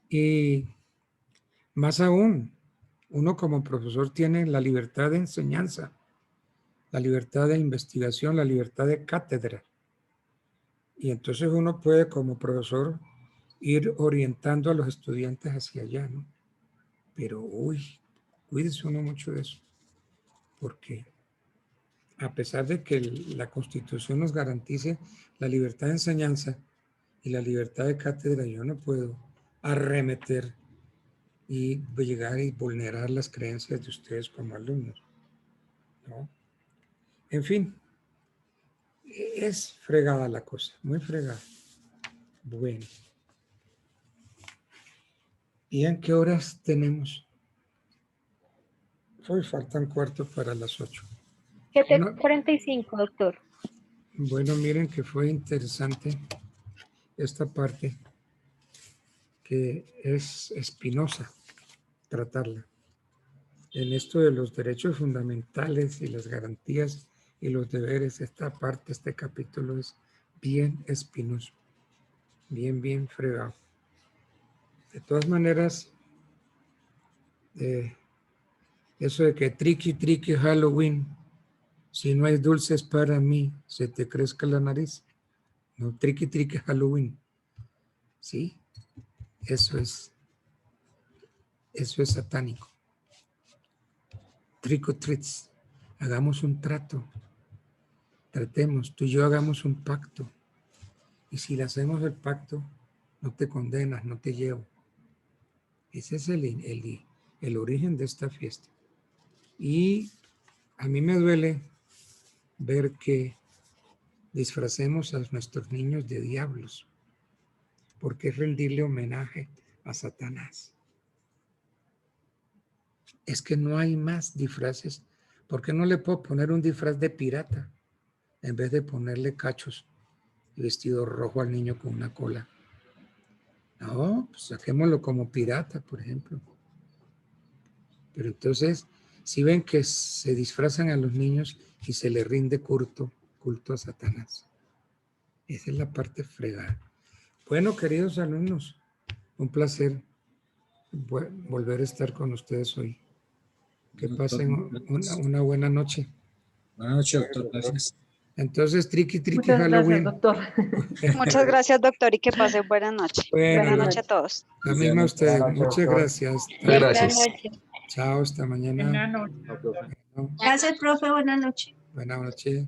Speaker 2: Y más aún, uno como profesor tiene la libertad de enseñanza, la libertad de investigación, la libertad de cátedra. Y entonces uno puede como profesor ir orientando a los estudiantes hacia allá, ¿no? Pero, cuídese uno mucho de eso, porque a pesar de que la Constitución nos garantice la libertad de enseñanza y la libertad de cátedra, yo no puedo arremeter y llegar y vulnerar las creencias de ustedes como alumnos, ¿no? En fin, es fregada la cosa, muy fregada. Bueno. ¿Y en qué horas tenemos? Hoy faltan cuarto para las 8.
Speaker 3: 7:45, doctor.
Speaker 2: Bueno, miren que fue interesante esta parte que es espinosa tratarla. En esto de los derechos fundamentales y las garantías y los deberes, esta parte, este capítulo es bien espinoso, bien fregado. De todas maneras, eso de que triqui Halloween, si no hay dulces para mí, se te crezca la nariz. No, triqui Halloween. ¿Sí? Eso es satánico. Trick or treats. Hagamos un trato. Tratemos, tú y yo hagamos un pacto. Y si le hacemos el pacto, no te condenas, no te llevo. Ese es el origen de esta fiesta. Y a mí me duele ver que disfracemos a nuestros niños de diablos, porque es rendirle homenaje a Satanás. Es que no hay más disfraces. ¿Por qué no le puedo poner un disfraz de pirata en vez de ponerle cachos y vestido rojo al niño con una cola? No, pues saquémoslo como pirata, por ejemplo. Pero entonces, Si ven que se disfrazan a los niños y se les rinde culto a Satanás. Esa es la parte fregada. Bueno, queridos alumnos, un placer volver a estar con ustedes hoy. Que pasen una buena noche.
Speaker 4: Buenas noches, doctor. Gracias.
Speaker 2: Entonces, triqui
Speaker 11: Muchas
Speaker 2: Halloween.
Speaker 11: gracias, doctor.
Speaker 7: Muchas gracias, doctor, y que pase buena noche.
Speaker 2: Bueno,
Speaker 7: Buena noche a todos.
Speaker 2: la misma a ustedes. Muchas gracias.
Speaker 13: Gracias.
Speaker 2: Chao, hasta mañana.
Speaker 15: Buenas noches, doctor.
Speaker 2: Bueno,
Speaker 3: Gracias, profe. Buenas noches.
Speaker 2: buenas noches.